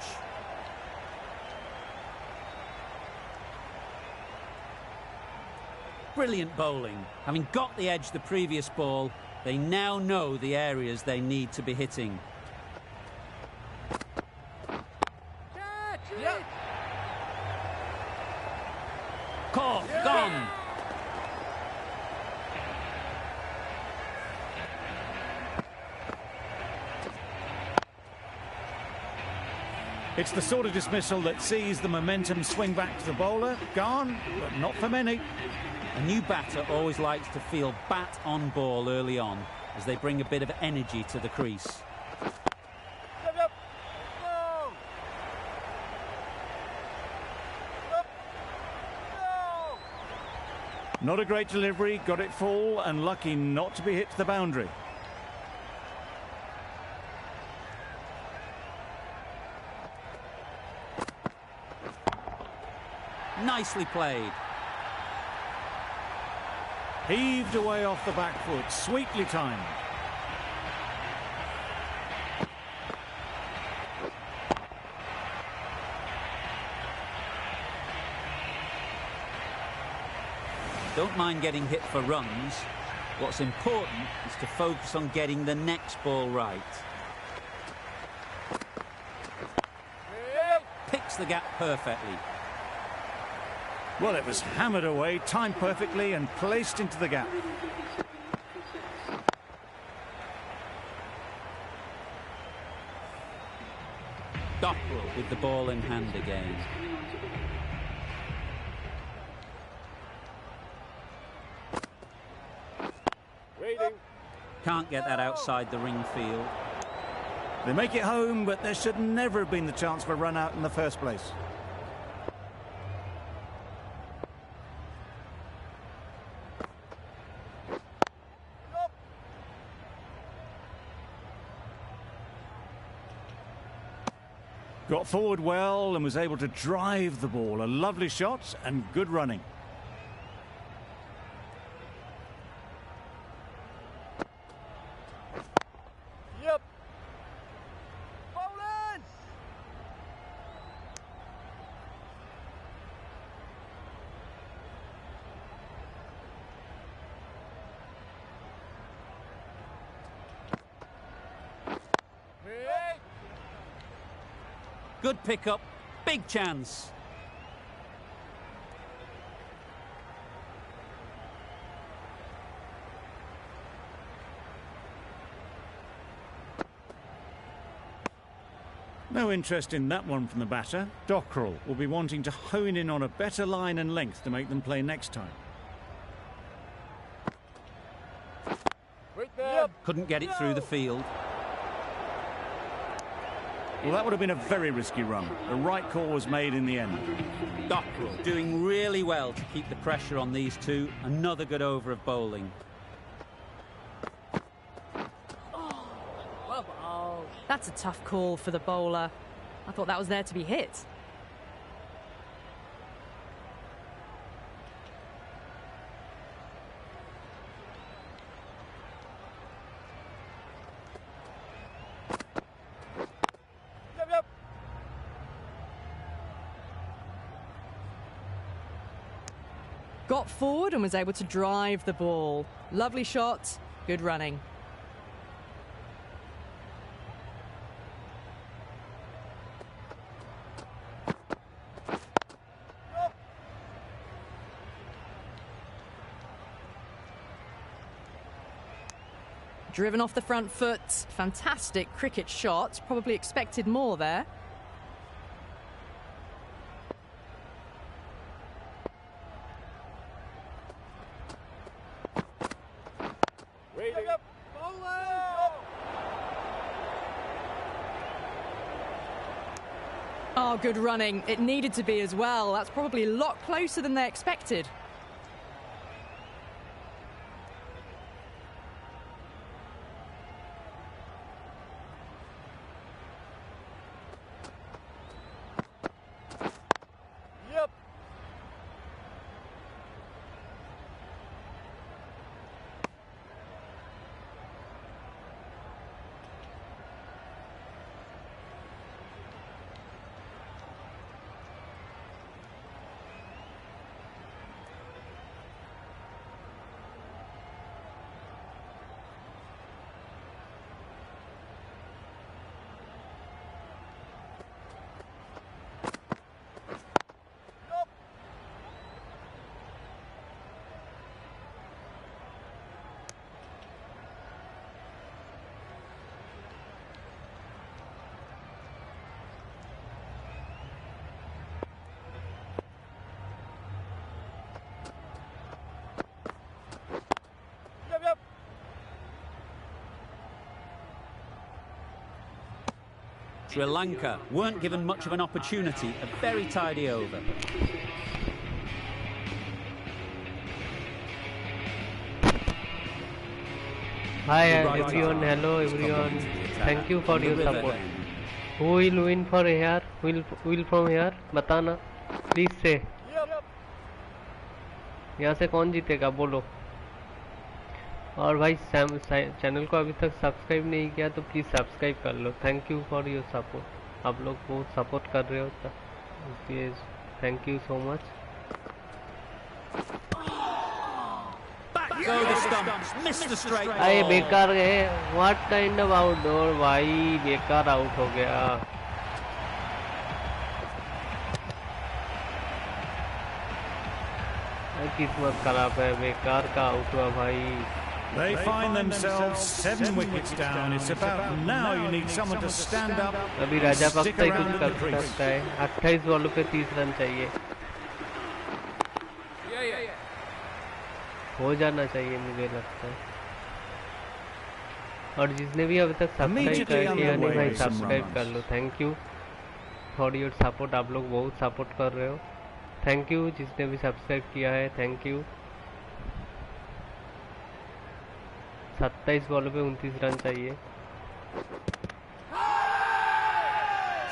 Speaker 1: Brilliant bowling. Having got the edge the previous ball, they now know the areas they need to be hitting.
Speaker 3: Catch it. Yep.
Speaker 1: Caught, gone.
Speaker 2: It's the sort of dismissal that sees the momentum swing back to the bowler. Gone, but not for many.
Speaker 1: A new batter always likes to feel bat on ball early on as they bring a bit of energy to the crease.
Speaker 3: Yep. Go. Yep. Go.
Speaker 2: Not a great delivery, got it full and lucky not to be hit to the boundary.
Speaker 1: Nicely played.
Speaker 2: Heaved away off the back foot, sweetly timed.
Speaker 1: Don't mind getting hit for runs. What's important is to focus on getting the next ball right.
Speaker 3: Yep.
Speaker 1: Picks the gap perfectly.
Speaker 2: Well, it was hammered away, timed perfectly and placed into the gap.
Speaker 1: Dockrell with the ball in hand again.
Speaker 3: Waiting.
Speaker 1: Can't get that outside the ring field.
Speaker 2: They make it home, but there should never have been the chance for a run out in the first place. Got forward well and was able to drive the ball. A lovely shot and good running.
Speaker 3: Yep. Bowling. Hey.
Speaker 1: Good pickup, big chance.
Speaker 2: No interest in that one from the batter. Dockrell will be wanting to hone in on a better line and length to make them play next time.
Speaker 3: Wait there.
Speaker 1: Couldn't get it through the field.
Speaker 2: Well, that would have been a very risky run. The right call was made in the end.
Speaker 1: Dockrell doing really well to keep the pressure on these two. Another good over of bowling.
Speaker 6: That's a tough call for the bowler. I thought that was there to be hit.
Speaker 3: Yep, yep.
Speaker 6: Got forward and was able to drive the ball. Lovely shot, good running. Driven off the front foot. Fantastic cricket shot. Probably expected more there.
Speaker 3: Waiting. Yep, yep. Bowling.
Speaker 6: Oh, good running. It needed to be as well. That's probably a lot closer than they expected.
Speaker 3: Yep. Yep, yep.
Speaker 1: Sri Lanka weren't given much of an opportunity. A very tidy over.
Speaker 8: Hi
Speaker 1: Right
Speaker 8: everyone,
Speaker 1: arm
Speaker 8: hello
Speaker 1: is
Speaker 8: everyone.
Speaker 1: coming to the attack
Speaker 8: Thank you for
Speaker 1: on the
Speaker 8: your
Speaker 1: river
Speaker 8: support.
Speaker 1: end.
Speaker 8: Who will win for here? Will from here? बताना. Please say.
Speaker 3: Yep, yep.
Speaker 8: यहाँ से कौन जीतेगा बोलो. और भाई channel को अभी तक सब्सक्राइब नहीं किया तो प्लीज़ सब्सक्राइब कर लो. Thank you for your support. आप लोग बहुत सपोर्ट कर रहे हो. Thank you so much.
Speaker 1: Go the stumps, missed the straight
Speaker 8: अरे
Speaker 1: ball.
Speaker 8: बेकार गए. What kind of outdoor. भाई बेकार आउट हो गया. किस्मत खराब है. बेकार का आउट हुआ भाई.
Speaker 2: They find themselves 7 wickets down. It's about now you need someone to stand up
Speaker 8: अभी
Speaker 2: and
Speaker 8: राजा
Speaker 2: stick
Speaker 8: पक्का ही
Speaker 2: around
Speaker 8: कुछ
Speaker 2: in
Speaker 8: कर
Speaker 2: the crease.
Speaker 8: सकता है. 28 बॉलों पे 30 रन चाहिए. हो जाना चाहिए मुझे लगता है. और जिसने भी अभी तक सब्सक्राइब
Speaker 2: Immediately
Speaker 8: किया नहीं
Speaker 2: underway
Speaker 8: भाई
Speaker 2: with some
Speaker 8: सब्सक्राइब
Speaker 2: runs.
Speaker 8: कर लो. Thank you for your support. आप लोग बहुत सपोर्ट कर रहे हो. थैंक यू जिसने भी सब्सक्राइब किया है. Thank you. 27 बॉलों पे 29 रन चाहिए.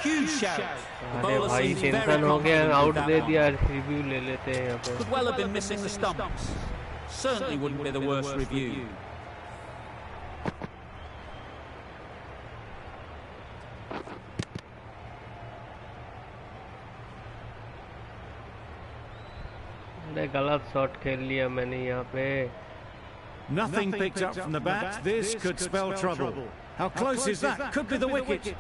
Speaker 1: Huge shout. The
Speaker 8: अरे
Speaker 1: bowler
Speaker 8: भाई
Speaker 1: seems very
Speaker 8: टेंशन हो गया,
Speaker 1: confident with
Speaker 8: out
Speaker 1: that
Speaker 8: they
Speaker 1: one.
Speaker 8: दिया, रिव्यू ले लेते हैं यहाँ पे।
Speaker 1: Could well have been missing the stumps. Certainly wouldn't be the worst review.
Speaker 8: अरे गलत शॉट खेल लिया मैंने यहाँ पे।
Speaker 2: Nothing picked up from the bat. This could spell trouble. How close is that? Could be the wicket.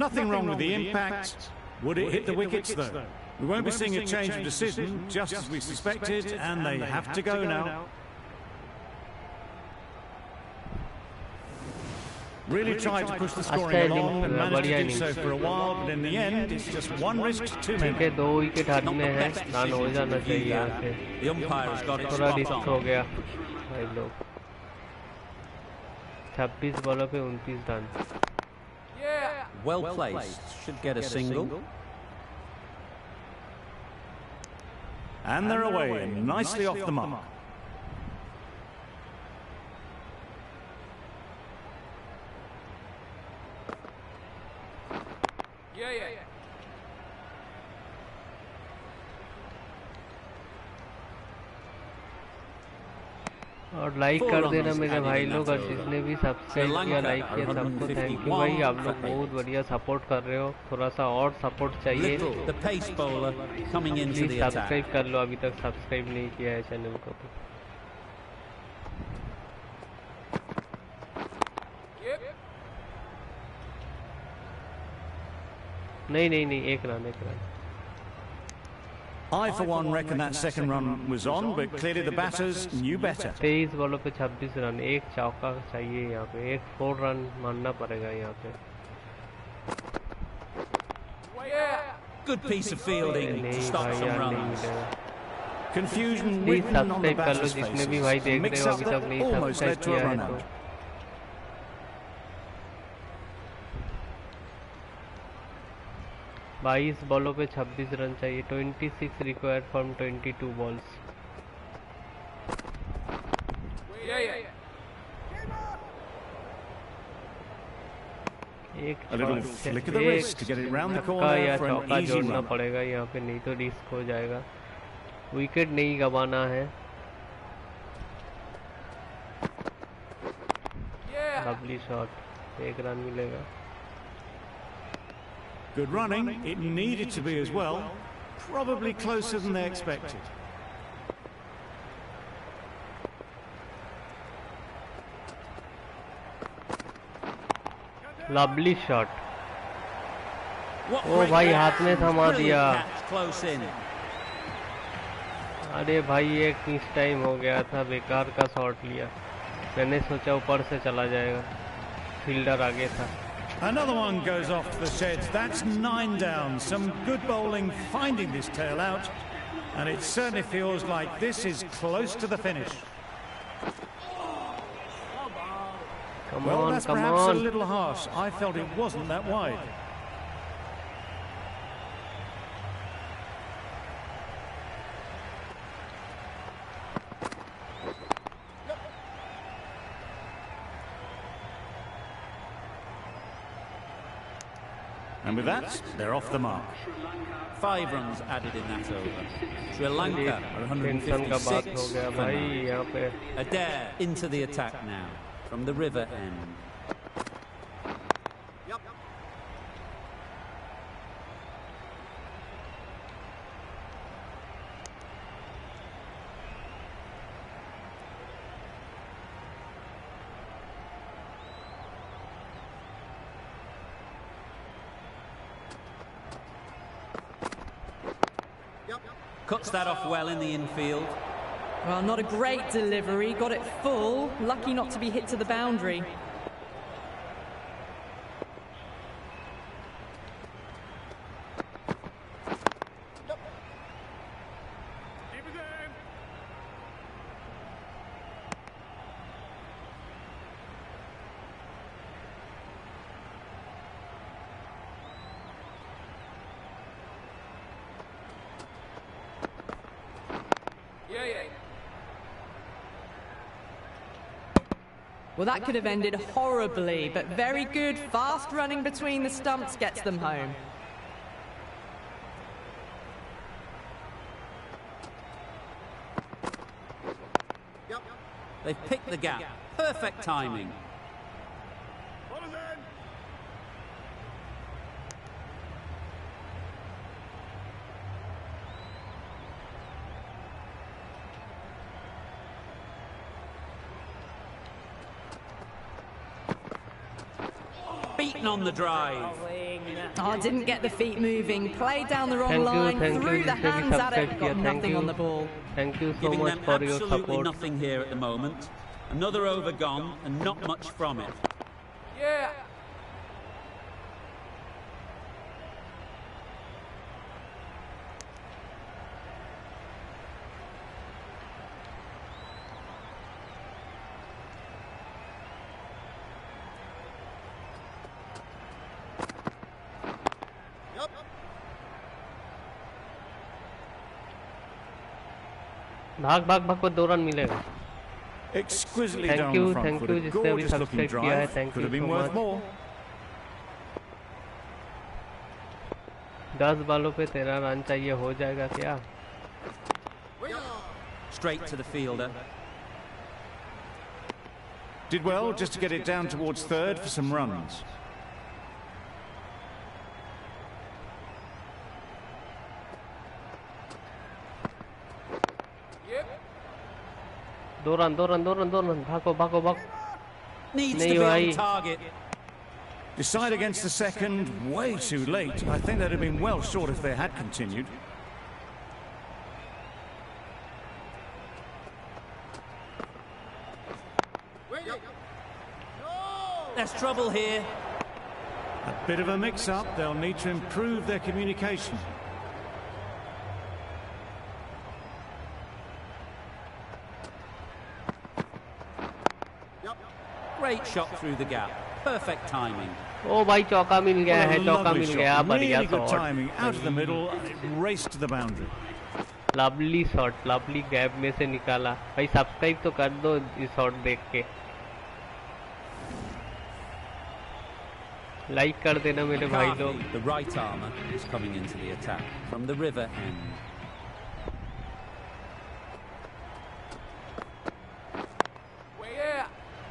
Speaker 2: Nothing wrong with the impact. Would it hit the wickets though? We won't be seeing a change of decision, just as we suspected, and they have to go now. Really tried to push the scoring along and managed to do so for a while, but in the end, it's just one risk too
Speaker 8: ठीक है,
Speaker 2: many.
Speaker 8: 2 wicket हाथ में है, run हो जाना चाहिए यहाँ से।
Speaker 1: The umpire has got it
Speaker 8: थोड़ा
Speaker 1: spot
Speaker 8: रिस्क हो
Speaker 1: on.
Speaker 8: गया भाई लोग। 26 बॉलों पे 29 run.
Speaker 1: Well placed. Should get a single.
Speaker 2: And they're away and nicely off the mark.
Speaker 8: और लाइक कर देना मेरे भाई लोग, और जिसने भी सब्सक्राइब किया, लाइक किया, सबको थैंक यू भाई। आप लोग बहुत बढ़िया सपोर्ट कर रहे हो, थोड़ा सा और सपोर्ट चाहिए।
Speaker 1: Little, the pace bowler, coming into
Speaker 8: please
Speaker 1: the attack.
Speaker 8: Subscribe कर लो, अभी तक सब्सक्राइब नहीं किया है चैनल को तो। नहीं नहीं नहीं, एक run.
Speaker 2: I, for one, reckon that second run was on, but clearly the batters knew better.
Speaker 8: 23 बॉलों पे 26 रन, एक चौका चाहिए यहाँ पे, एक 4 रन मानना पड़ेगा यहाँ पे।
Speaker 1: Good piece of fielding to
Speaker 8: नहीं
Speaker 1: stop
Speaker 8: भाई
Speaker 1: some
Speaker 8: यार, नहीं
Speaker 1: runs.
Speaker 8: मिलेगा।
Speaker 2: Confusion
Speaker 8: please
Speaker 2: written on the
Speaker 8: subscribe कर लो,
Speaker 2: batters'
Speaker 8: जितने भी
Speaker 2: faces.
Speaker 8: भाई देख रहे
Speaker 2: Mix
Speaker 8: हो
Speaker 2: up
Speaker 8: अभी तक
Speaker 2: that
Speaker 8: नहीं
Speaker 2: almost
Speaker 8: subscribe
Speaker 2: led to a
Speaker 8: किया है
Speaker 2: run
Speaker 8: तो।
Speaker 2: out.
Speaker 8: बाईस बॉलों पे 26 रन चाहिए। 26 रिक्वायर्ड फ्रॉम 22 बॉल्स। एक
Speaker 2: A little flick of the wrist to get it round the corner
Speaker 8: या
Speaker 2: for an
Speaker 8: चौका
Speaker 2: easy
Speaker 8: जोड़ना
Speaker 2: run.
Speaker 8: पड़ेगा यहाँ पे, नहीं तो रिस्क हो जाएगा। विकेट नहीं गंवाना है। लवली शॉट, 1 रन मिलेगा।
Speaker 2: Good running. It needed to be as well. Probably closer than they expected.
Speaker 8: Lovely shot.
Speaker 1: What
Speaker 8: oh
Speaker 1: great
Speaker 8: भाई
Speaker 1: catch.
Speaker 8: हाथ में थमा
Speaker 1: Brilliant
Speaker 8: दिया।
Speaker 1: catch, close in.
Speaker 8: अरे भाई एक मिस टाइम हो गया था, बेकार का शॉट लिया। मैंने सोचा ऊपर से चला जाएगा, फील्डर आगे था।
Speaker 2: Another one goes off to the sheds. That's 9 down. Some good bowling finding this tail out. And it certainly feels like this is close to the finish.
Speaker 8: Come
Speaker 2: Well,
Speaker 8: on,
Speaker 2: that's
Speaker 8: come
Speaker 2: perhaps a
Speaker 8: on।
Speaker 2: little harsh. I felt it wasn't that wide. And with that, they're off the mark.
Speaker 1: 5 runs added in that over. Sri Lanka are
Speaker 8: tension का बात हो
Speaker 1: 156
Speaker 8: गया
Speaker 1: for
Speaker 8: भाई
Speaker 1: now.
Speaker 8: यहाँ पे।
Speaker 1: Adair into the attack now from the river end. Cuts that off well in the infield.
Speaker 6: Well, not a great delivery. Got it full. Lucky not to be hit to the boundary. Well, Well, that could have ended horribly, but very good. Fast running between the stumps gets them home.
Speaker 1: They've picked the gap. Perfect timing. Beaten on the drive.
Speaker 6: Oh, didn't get the feet moving. Played down the wrong line. Threw the hands at it. Got nothing on the ball.
Speaker 8: Thank you so
Speaker 1: Giving
Speaker 8: much
Speaker 1: them
Speaker 8: for your
Speaker 1: absolutely
Speaker 8: support.
Speaker 1: nothing here at the moment. Another over gone and not much from it.
Speaker 3: Yeah.
Speaker 8: भाग भाग भाग को 2 run मिलेगा.
Speaker 2: Exquisitely
Speaker 8: Thank
Speaker 2: done
Speaker 8: you,
Speaker 2: on the front
Speaker 8: thank
Speaker 2: foot.
Speaker 8: you,
Speaker 2: A
Speaker 8: जिसने अभी
Speaker 2: gorgeous looking
Speaker 8: subscribe किया है.
Speaker 2: drive.
Speaker 8: Thank
Speaker 2: Could
Speaker 8: you
Speaker 2: have been
Speaker 8: so
Speaker 2: worth
Speaker 8: much.
Speaker 2: more.
Speaker 8: 10 बालों पे 13 रन चाहिए, हो जाएगा क्या?
Speaker 1: Straight to the fielder.
Speaker 2: Did well just to get it down towards third for some runs.
Speaker 8: दो रन भागो भागो भागो.
Speaker 1: Needs
Speaker 8: नहीं
Speaker 1: to be
Speaker 8: भाई.
Speaker 1: on target.
Speaker 2: Decide against the second, way too late. I think they'd have been well short if they had continued.
Speaker 1: There's trouble here.
Speaker 2: A bit of a mix-up. They'll need to improve their communication.
Speaker 1: Great shot through the gap. Perfect timing.
Speaker 8: ओ भाई चौका मिल गया
Speaker 2: Well,
Speaker 8: है,
Speaker 2: a
Speaker 8: चौका
Speaker 2: lovely
Speaker 8: मिल
Speaker 2: shot.
Speaker 8: गया. बढ़िया
Speaker 2: Really good
Speaker 8: shot.
Speaker 2: timing. Out of the middle, it raced to the boundary.
Speaker 8: Lovely shot, lovely gap में से निकाला. भाई सब्सक्राइब तो कर दो इस शॉट देख के. लाइक कर देना मेरे भाई लोग.
Speaker 1: McCarthy, the right armour, is coming into the attack from the river end.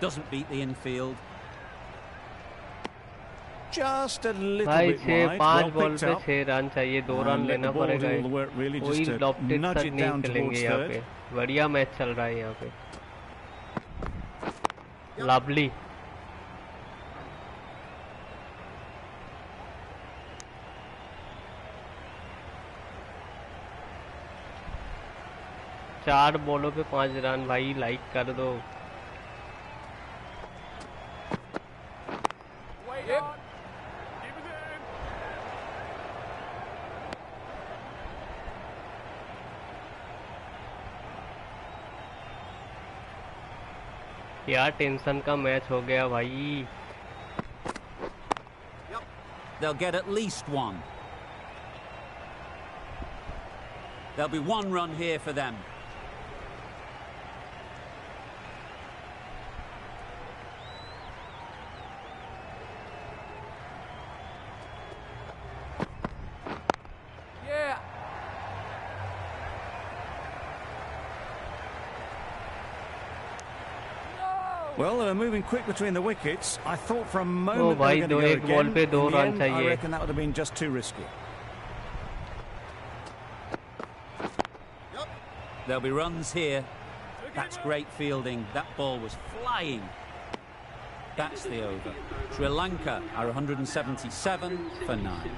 Speaker 1: Doesn't beat the infield.
Speaker 2: Just a little
Speaker 8: भाई
Speaker 2: bit
Speaker 8: 6
Speaker 2: wide.
Speaker 8: 5
Speaker 2: Well
Speaker 8: ball
Speaker 2: picked
Speaker 8: पे
Speaker 2: up.
Speaker 8: 6 रन चाहिए. 2 रन
Speaker 2: And let
Speaker 8: लेना
Speaker 2: the ball
Speaker 8: पड़ेगा.
Speaker 2: do all the work, really,
Speaker 8: कोई
Speaker 2: just to
Speaker 8: lofted
Speaker 2: nudge
Speaker 8: तक
Speaker 2: it
Speaker 8: नहीं
Speaker 2: down
Speaker 8: चलेंगे
Speaker 2: towards
Speaker 8: यहाँ
Speaker 2: third.
Speaker 8: पे. बढ़िया मैच चल रहा है यहाँ पे. लवली. चार बॉलों पे 5 रन. भाई लाइक कर दो. यार टेंशन का मैच हो गया भाई.
Speaker 1: They'll get at least one. There'll be 1 run here for them.
Speaker 2: Well, they were moving quick between the wickets. I thought for a moment
Speaker 8: भाई,
Speaker 2: they were going to
Speaker 8: एक
Speaker 2: go
Speaker 8: ball
Speaker 2: again.
Speaker 8: पे 2
Speaker 2: In the
Speaker 8: run
Speaker 2: end, I
Speaker 8: चाहिए.
Speaker 2: reckon that would have been just too risky.
Speaker 1: There'll be runs here. That's great fielding. That ball was flying. That's the over. Sri Lanka are 177 for 9.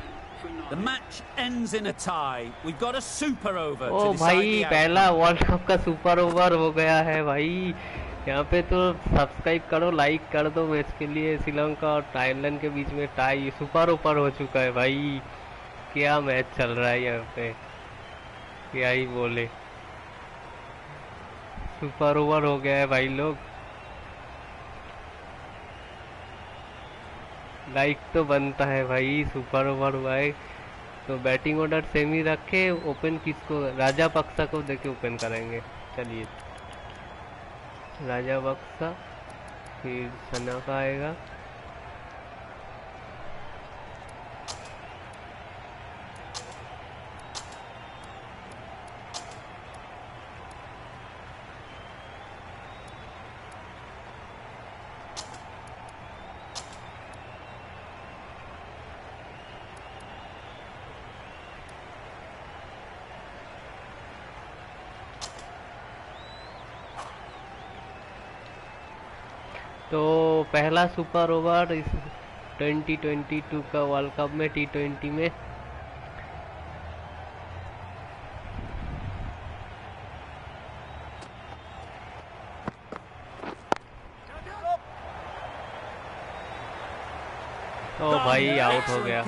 Speaker 1: The match ends in a tie. We've got a super over
Speaker 8: oh
Speaker 1: to decide
Speaker 8: भाई
Speaker 1: the
Speaker 8: पहला
Speaker 1: outcome.
Speaker 8: World cup का super over हो गया है भाई. यहाँ पे तो सब्सक्राइब करो, लाइक कर दो. मैच के लिए श्रीलंका और थाईलैंड के बीच में टाई सुपर ओवर हो चुका है भाई. क्या मैच चल रहा है यहाँ पे, क्या ही बोले. सुपर ओवर हो गया है भाई लोग. लाइक तो बनता है भाई. सुपर ओवर हुआ है तो बैटिंग ऑर्डर सेम ही रखे. ओपन किसको, राजा पक्सा को देके ओपन करेंगे. चलिए राजा बक्सा फिर सना का आएगा। तो पहला सुपर ओवर इस 2022 का वर्ल्ड कप में T20 में। ओ भाई आउट हो गया।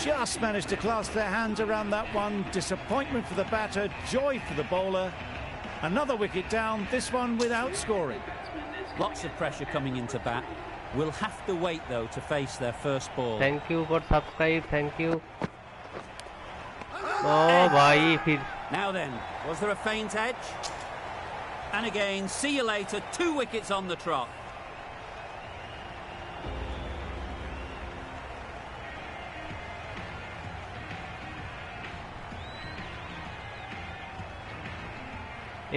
Speaker 2: Just managed to clasp their hands around that one. Disappointment for the batter, joy for the bowler. Another wicket down, this one without scoring.
Speaker 1: Lots of pressure coming into bat. We'll have to wait though to face their first ball.
Speaker 8: Thank you for subscribe, thank you. Oh bhai, फिर
Speaker 1: Now then, was there a feint edge? And again, see you later, 2 wickets on the trot.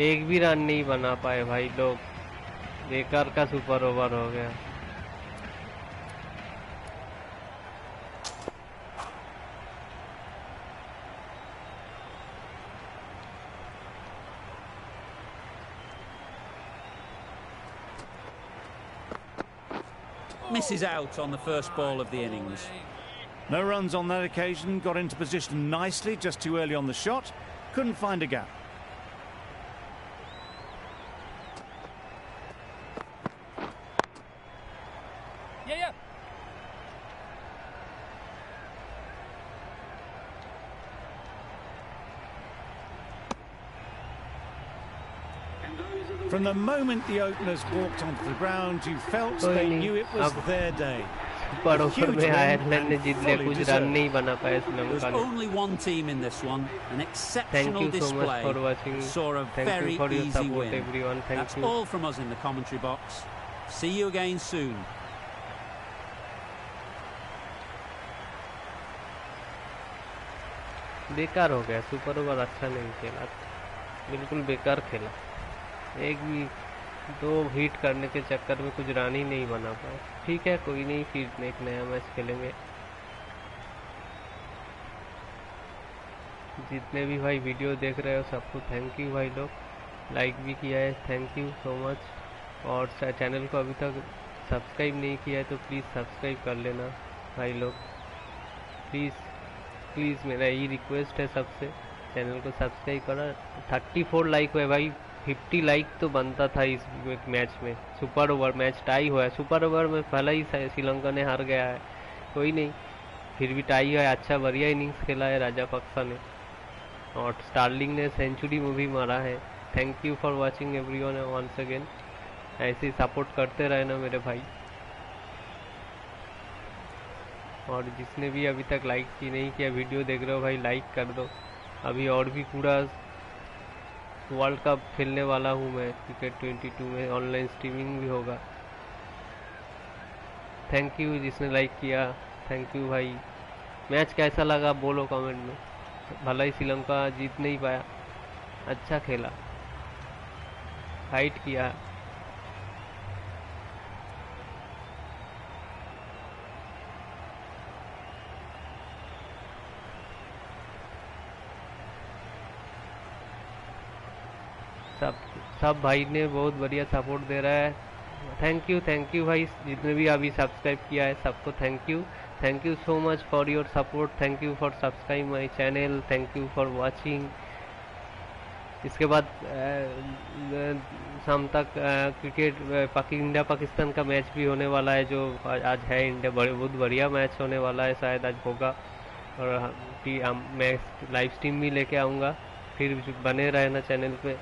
Speaker 8: एक भी run नहीं बना पाए भाई लोग, बेकार का सुपर ओवर हो गया।
Speaker 1: Misses out on the first ball of the innings.
Speaker 2: No runs on that occasion, got into position nicely, just too early on the shot, couldn't find a gap. From the moment the openers walked onto the ground, you felt they knew it was their day.
Speaker 8: Super over में Ireland ने जीत लिया, कुछ run नहीं बना पाया श्रीलंका ने।
Speaker 1: Only one team in this one, an exceptional
Speaker 8: display. Thank you so much for watching.
Speaker 1: Saw a very
Speaker 8: for your
Speaker 1: easy
Speaker 8: support,
Speaker 1: win.
Speaker 8: everyone.
Speaker 1: That's all from us in the commentary box. See you again soon.
Speaker 8: बेकार हो गया super over, अच्छा नहीं खेला, बिल्कुल बेकार खेला। एक भी 2 हिट करने के चक्कर में कुछ रन ही नहीं बना पाए। ठीक है, कोई नहीं, फिर एक नया मैच खेलेंगे। जितने भी भाई वीडियो देख रहे हो सबको थैंक यू भाई लोग, लाइक भी किया है, थैंक यू सो मच। और चैनल को अभी तक सब्सक्राइब नहीं किया है तो प्लीज़ सब्सक्राइब कर लेना भाई लोग, प्लीज़ मेरा यही रिक्वेस्ट है सबसे, चैनल को सब्सक्राइब करा। 34 लाइक हुए भाई, 50 लाइक तो बनता था इस मैच में। सुपर ओवर मैच टाई हुआ है, सुपर ओवर में पहला ही श्रीलंका ने हार गया है, कोई नहीं, फिर भी टाई है। अच्छा बढ़िया इनिंग्स खेला है राजापक्सा ने, और स्टार्लिंग ने सेंचुरी में भी मारा है। Thank you for watching everyone once again, ऐसे ही सपोर्ट करते रहना मेरे भाई। और जिसने भी अभी तक लाइक की नहीं किया, वीडियो देख रहे हो भाई लाइक कर दो। अभी और भी पूरा वर्ल्ड कप खेलने वाला हूँ मैं, क्रिकेट 22 में ऑनलाइन स्ट्रीमिंग भी होगा। थैंक यू जिसने लाइक किया, थैंक यू भाई। मैच कैसा लगा बोलो कमेंट में। भला ही श्रीलंका जीत नहीं पाया, अच्छा खेला, फाइट किया। सब भाई ने बहुत बढ़िया सपोर्ट दे रहा है। थैंक यू भाई, जितने भी अभी सब्सक्राइब किया है सबको thank you so much for your support. Thank you for subscribe my channel, thank you for watching. इसके बाद शाम तक क्रिकेट इंडिया पाकिस्तान का मैच भी होने वाला है, जो आज है। इंडिया बहुत बढ़िया मैच होने वाला है, शायद आज होगा, और मैं लाइव स्ट्रीम भी लेके आऊँगा। फिर बने रहना चैनल पे।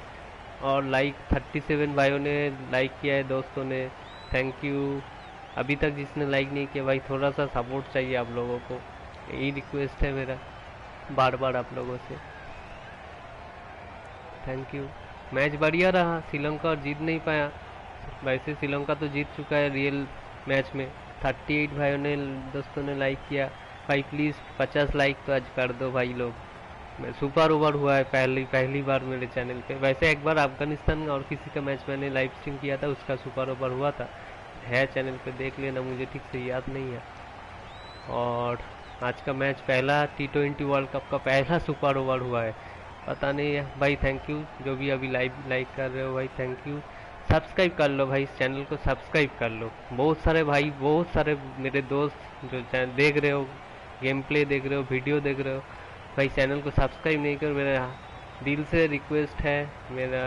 Speaker 8: और लाइक 37 भाइयों ने लाइक किया है, दोस्तों ने, थैंक यू। अभी तक जिसने लाइक नहीं किया भाई थोड़ा सा सपोर्ट चाहिए आप लोगों को, यही रिक्वेस्ट है मेरा बार बार आप लोगों से। Thank you. मैच बढ़िया रहा, श्रीलंका और जीत नहीं पाया, वैसे श्रीलंका तो जीत चुका है रियल मैच में। 38 भाइयों ने दोस्तों ने लाइक किया भाई, प्लीज़ 50 लाइक तो आज कर दो भाई लोग। सुपर ओवर हुआ है पहली बार मेरे चैनल पे। वैसे एक बार अफगानिस्तान और किसी का मैच मैंने लाइव स्ट्रीम किया था, उसका सुपर ओवर हुआ था, है चैनल पे देख लेना, मुझे ठीक से याद नहीं है। और आज का मैच पहला T20 वर्ल्ड कप का पहला सुपर ओवर हुआ है, पता नहीं है भाई। थैंक यू जो भी अभी लाइक कर रहे हो भाई, थैंक यू। सब्सक्राइब कर लो भाई, इस चैनल को सब्सक्राइब कर लो। बहुत सारे भाई, बहुत सारे मेरे दोस्त जो देख रहे हो, गेम प्ले देख रहे हो, वीडियो देख रहे हो भाई, चैनल को सब्सक्राइब नहीं करो। मेरा दिल से रिक्वेस्ट है, मेरा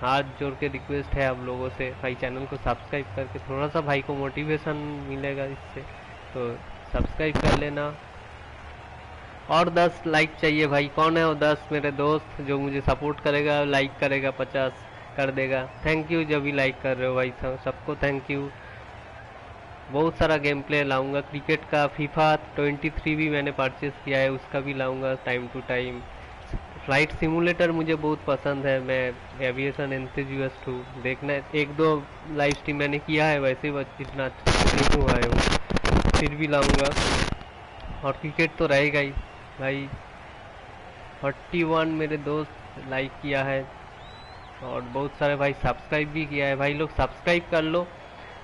Speaker 8: हाथ जोड़ के रिक्वेस्ट है आप लोगों से भाई, चैनल को सब्सक्राइब करके थोड़ा सा भाई को मोटिवेशन मिलेगा इससे, तो सब्सक्राइब कर लेना। और 10 लाइक चाहिए भाई, कौन है वो 10 मेरे दोस्त जो मुझे सपोर्ट करेगा, लाइक करेगा, 50 कर देगा। थैंक यू जो भी लाइक कर रहे हो भाई, सबको थैंक यू। बहुत सारा गेम प्ले लाऊंगा, क्रिकेट का FIFA 23 भी मैंने परचेस किया है, उसका भी लाऊंगा time to time. Flight simulator मुझे बहुत पसंद है, मैं एविएशन एंथुसियास्ट हूँ, देखना 1-2 लाइव स्ट्रीम मैंने किया है, वैसे इतना नहीं हुआ है वो, फिर भी लाऊंगा। और क्रिकेट तो रहेगा ही भाई। 41 मेरे दोस्त लाइक किया है और बहुत सारे भाई सब्सक्राइब भी किया है। भाई लोग सब्सक्राइब कर लो,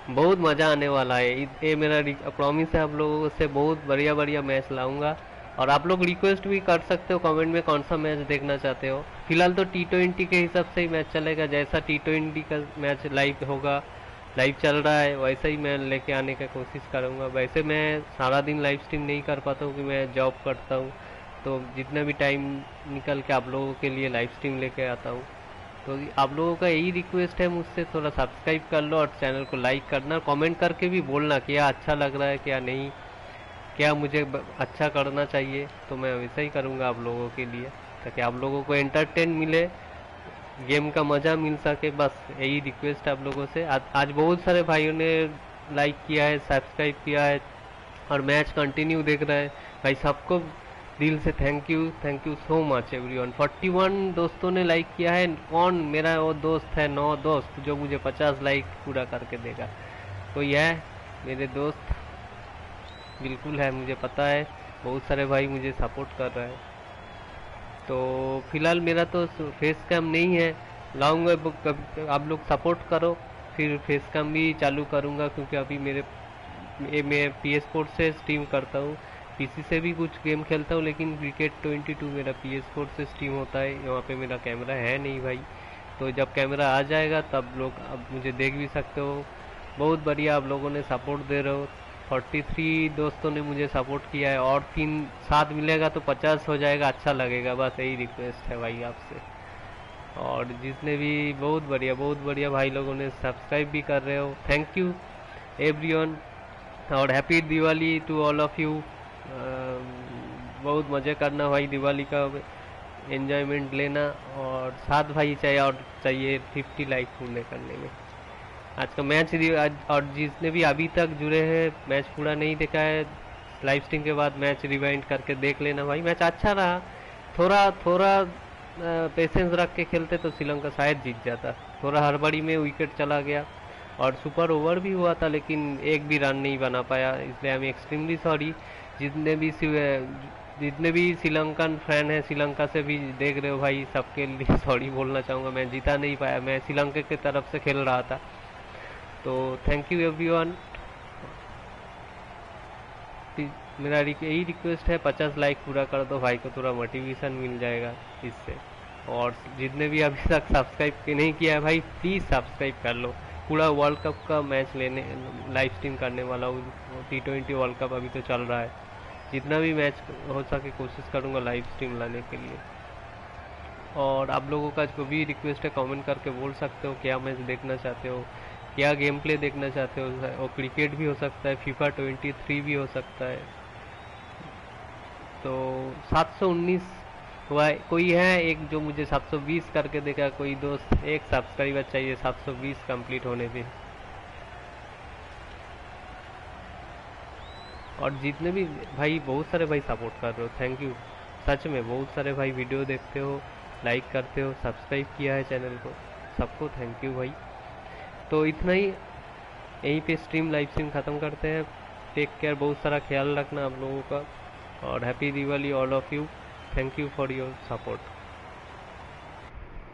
Speaker 8: बहुत मज़ा आने वाला है। ये मेरा प्रॉमिस है आप लोगों से, बहुत बढ़िया बढ़िया मैच लाऊंगा। और आप लोग रिक्वेस्ट भी कर सकते हो कमेंट में कौन सा मैच देखना चाहते हो। फिलहाल तो T20 के हिसाब से ही मैच चलेगा, जैसा T20 का मैच लाइव होगा, लाइव चल रहा है वैसा ही मैं लेके आने का कोशिश करूँगा। वैसे मैं सारा दिन लाइव स्ट्रीम नहीं कर पाता हूँ कि मैं जॉब करता हूँ, तो जितना भी टाइम निकल के आप लोगों के लिए लाइव स्ट्रीम लेके आता हूँ। तो आप लोगों का यही रिक्वेस्ट है मुझसे, थोड़ा सब्सक्राइब कर लो और चैनल को लाइक करना, कमेंट करके भी बोलना क्या अच्छा लग रहा है क्या नहीं, क्या मुझे अच्छा करना चाहिए, तो मैं वैसा ही करूँगा आप लोगों के लिए, ताकि आप लोगों को एंटरटेन मिले, गेम का मज़ा मिल सके। बस यही रिक्वेस्ट है आप लोगों से। आज बहुत सारे भाइयों ने लाइक किया है, सब्सक्राइब किया है और मैच कंटिन्यू देख रहे हैं भाई, सबको दिल से thank you so much everyone. 41 दोस्तों ने लाइक किया है। कौन मेरा वो दोस्त है 9 दोस्त जो मुझे 50 लाइक पूरा करके देगा, कोई है मेरे दोस्त? बिल्कुल है, मुझे पता है बहुत सारे भाई मुझे सपोर्ट कर रहे हैं। तो फिलहाल मेरा तो फेस कैम नहीं है, लाऊंगा, आप लोग सपोर्ट करो फिर फेस कैम भी चालू करूंगा, क्योंकि अभी मैं PS4 से स्ट्रीम करता हूँ, PC से भी कुछ गेम खेलता हूँ, लेकिन क्रिकेट 22 मेरा PS4 से स्ट्रीम होता है। यहाँ पे मेरा कैमरा है नहीं भाई, तो जब कैमरा आ जाएगा तब लोग अब मुझे देख भी सकते हो। बहुत बढ़िया आप लोगों ने सपोर्ट दे रहे हो। 43 दोस्तों ने मुझे सपोर्ट किया है, और 3 साथ मिलेगा तो 50 हो जाएगा, अच्छा लगेगा। बस यही रिक्वेस्ट है भाई आपसे। और जिसने भी बहुत बढ़िया भाई लोगों ने सब्सक्राइब भी कर रहे हो, थैंक यू एवरीवन। और happy Diwali to all of you. बहुत मज़े करना भाई, दिवाली का एंजॉयमेंट लेना। और 7 भाई चाहिए 50 लाइक पूरे करने में। आज का मैच और जिसने भी अभी तक जुड़े हैं मैच पूरा नहीं देखा है, लाइव स्ट्रीम के बाद मैच रिवाइंड करके देख लेना भाई। मैच अच्छा रहा, थोड़ा पेशेंस रख के खेलते तो श्रीलंका शायद जीत जाता। थोड़ा हड़बड़ी में विकेट चला गया और सुपर ओवर भी हुआ था, लेकिन एक भी रन नहीं बना पाया, इसलिए हम एक्सट्रीमली सॉरी। जितने भी श्रीलंकन फैन हैं, श्रीलंका से भी देख रहे हो भाई, सबके लिए सॉरी बोलना चाहूँगा। मैं जीता नहीं पाया, मैं श्रीलंका की तरफ से खेल रहा था। तो थैंक यू एवरीवन। मेरा यही रिक्वेस्ट है, 50 लाइक पूरा कर दो भाई को, थोड़ा मोटिवेशन मिल जाएगा इससे। और जितने भी अभी तक सब्सक्राइब नहीं किया है भाई, प्लीज़ सब्सक्राइब कर लो। पूरा वर्ल्ड कप का मैच लेने लाइव स्ट्रीम करने वाला हूँ। T20 वर्ल्ड कप अभी तो चल रहा है, जितना भी मैच हो सके कोशिश करूँगा लाइव स्ट्रीम लाने के लिए। और आप लोगों का जो भी रिक्वेस्ट है कमेंट करके बोल सकते हो, क्या मैच देखना चाहते हो, क्या गेम प्ले देखना चाहते हो। और क्रिकेट भी हो सकता है, FIFA 23 भी हो सकता है। तो 719 हुआ, कोई है एक जो मुझे 720 करके देगा, कोई दोस्त? एक सब्सक्राइबर चाहिए 720 कंप्लीट होने पे। और जितने भी भाई, बहुत सारे भाई सपोर्ट कर रहे हो, थैंक यू सच में। बहुत सारे भाई वीडियो देखते हो, लाइक करते हो, सब्सक्राइब किया है चैनल को, सबको थैंक यू भाई। तो इतना ही, यहीं पे स्ट्रीम लाइव स्ट्रीम ख़त्म करते हैं। टेक केयर, बहुत सारा ख्याल रखना आप लोगों का, और happy Diwali all of you. Thank you for your support.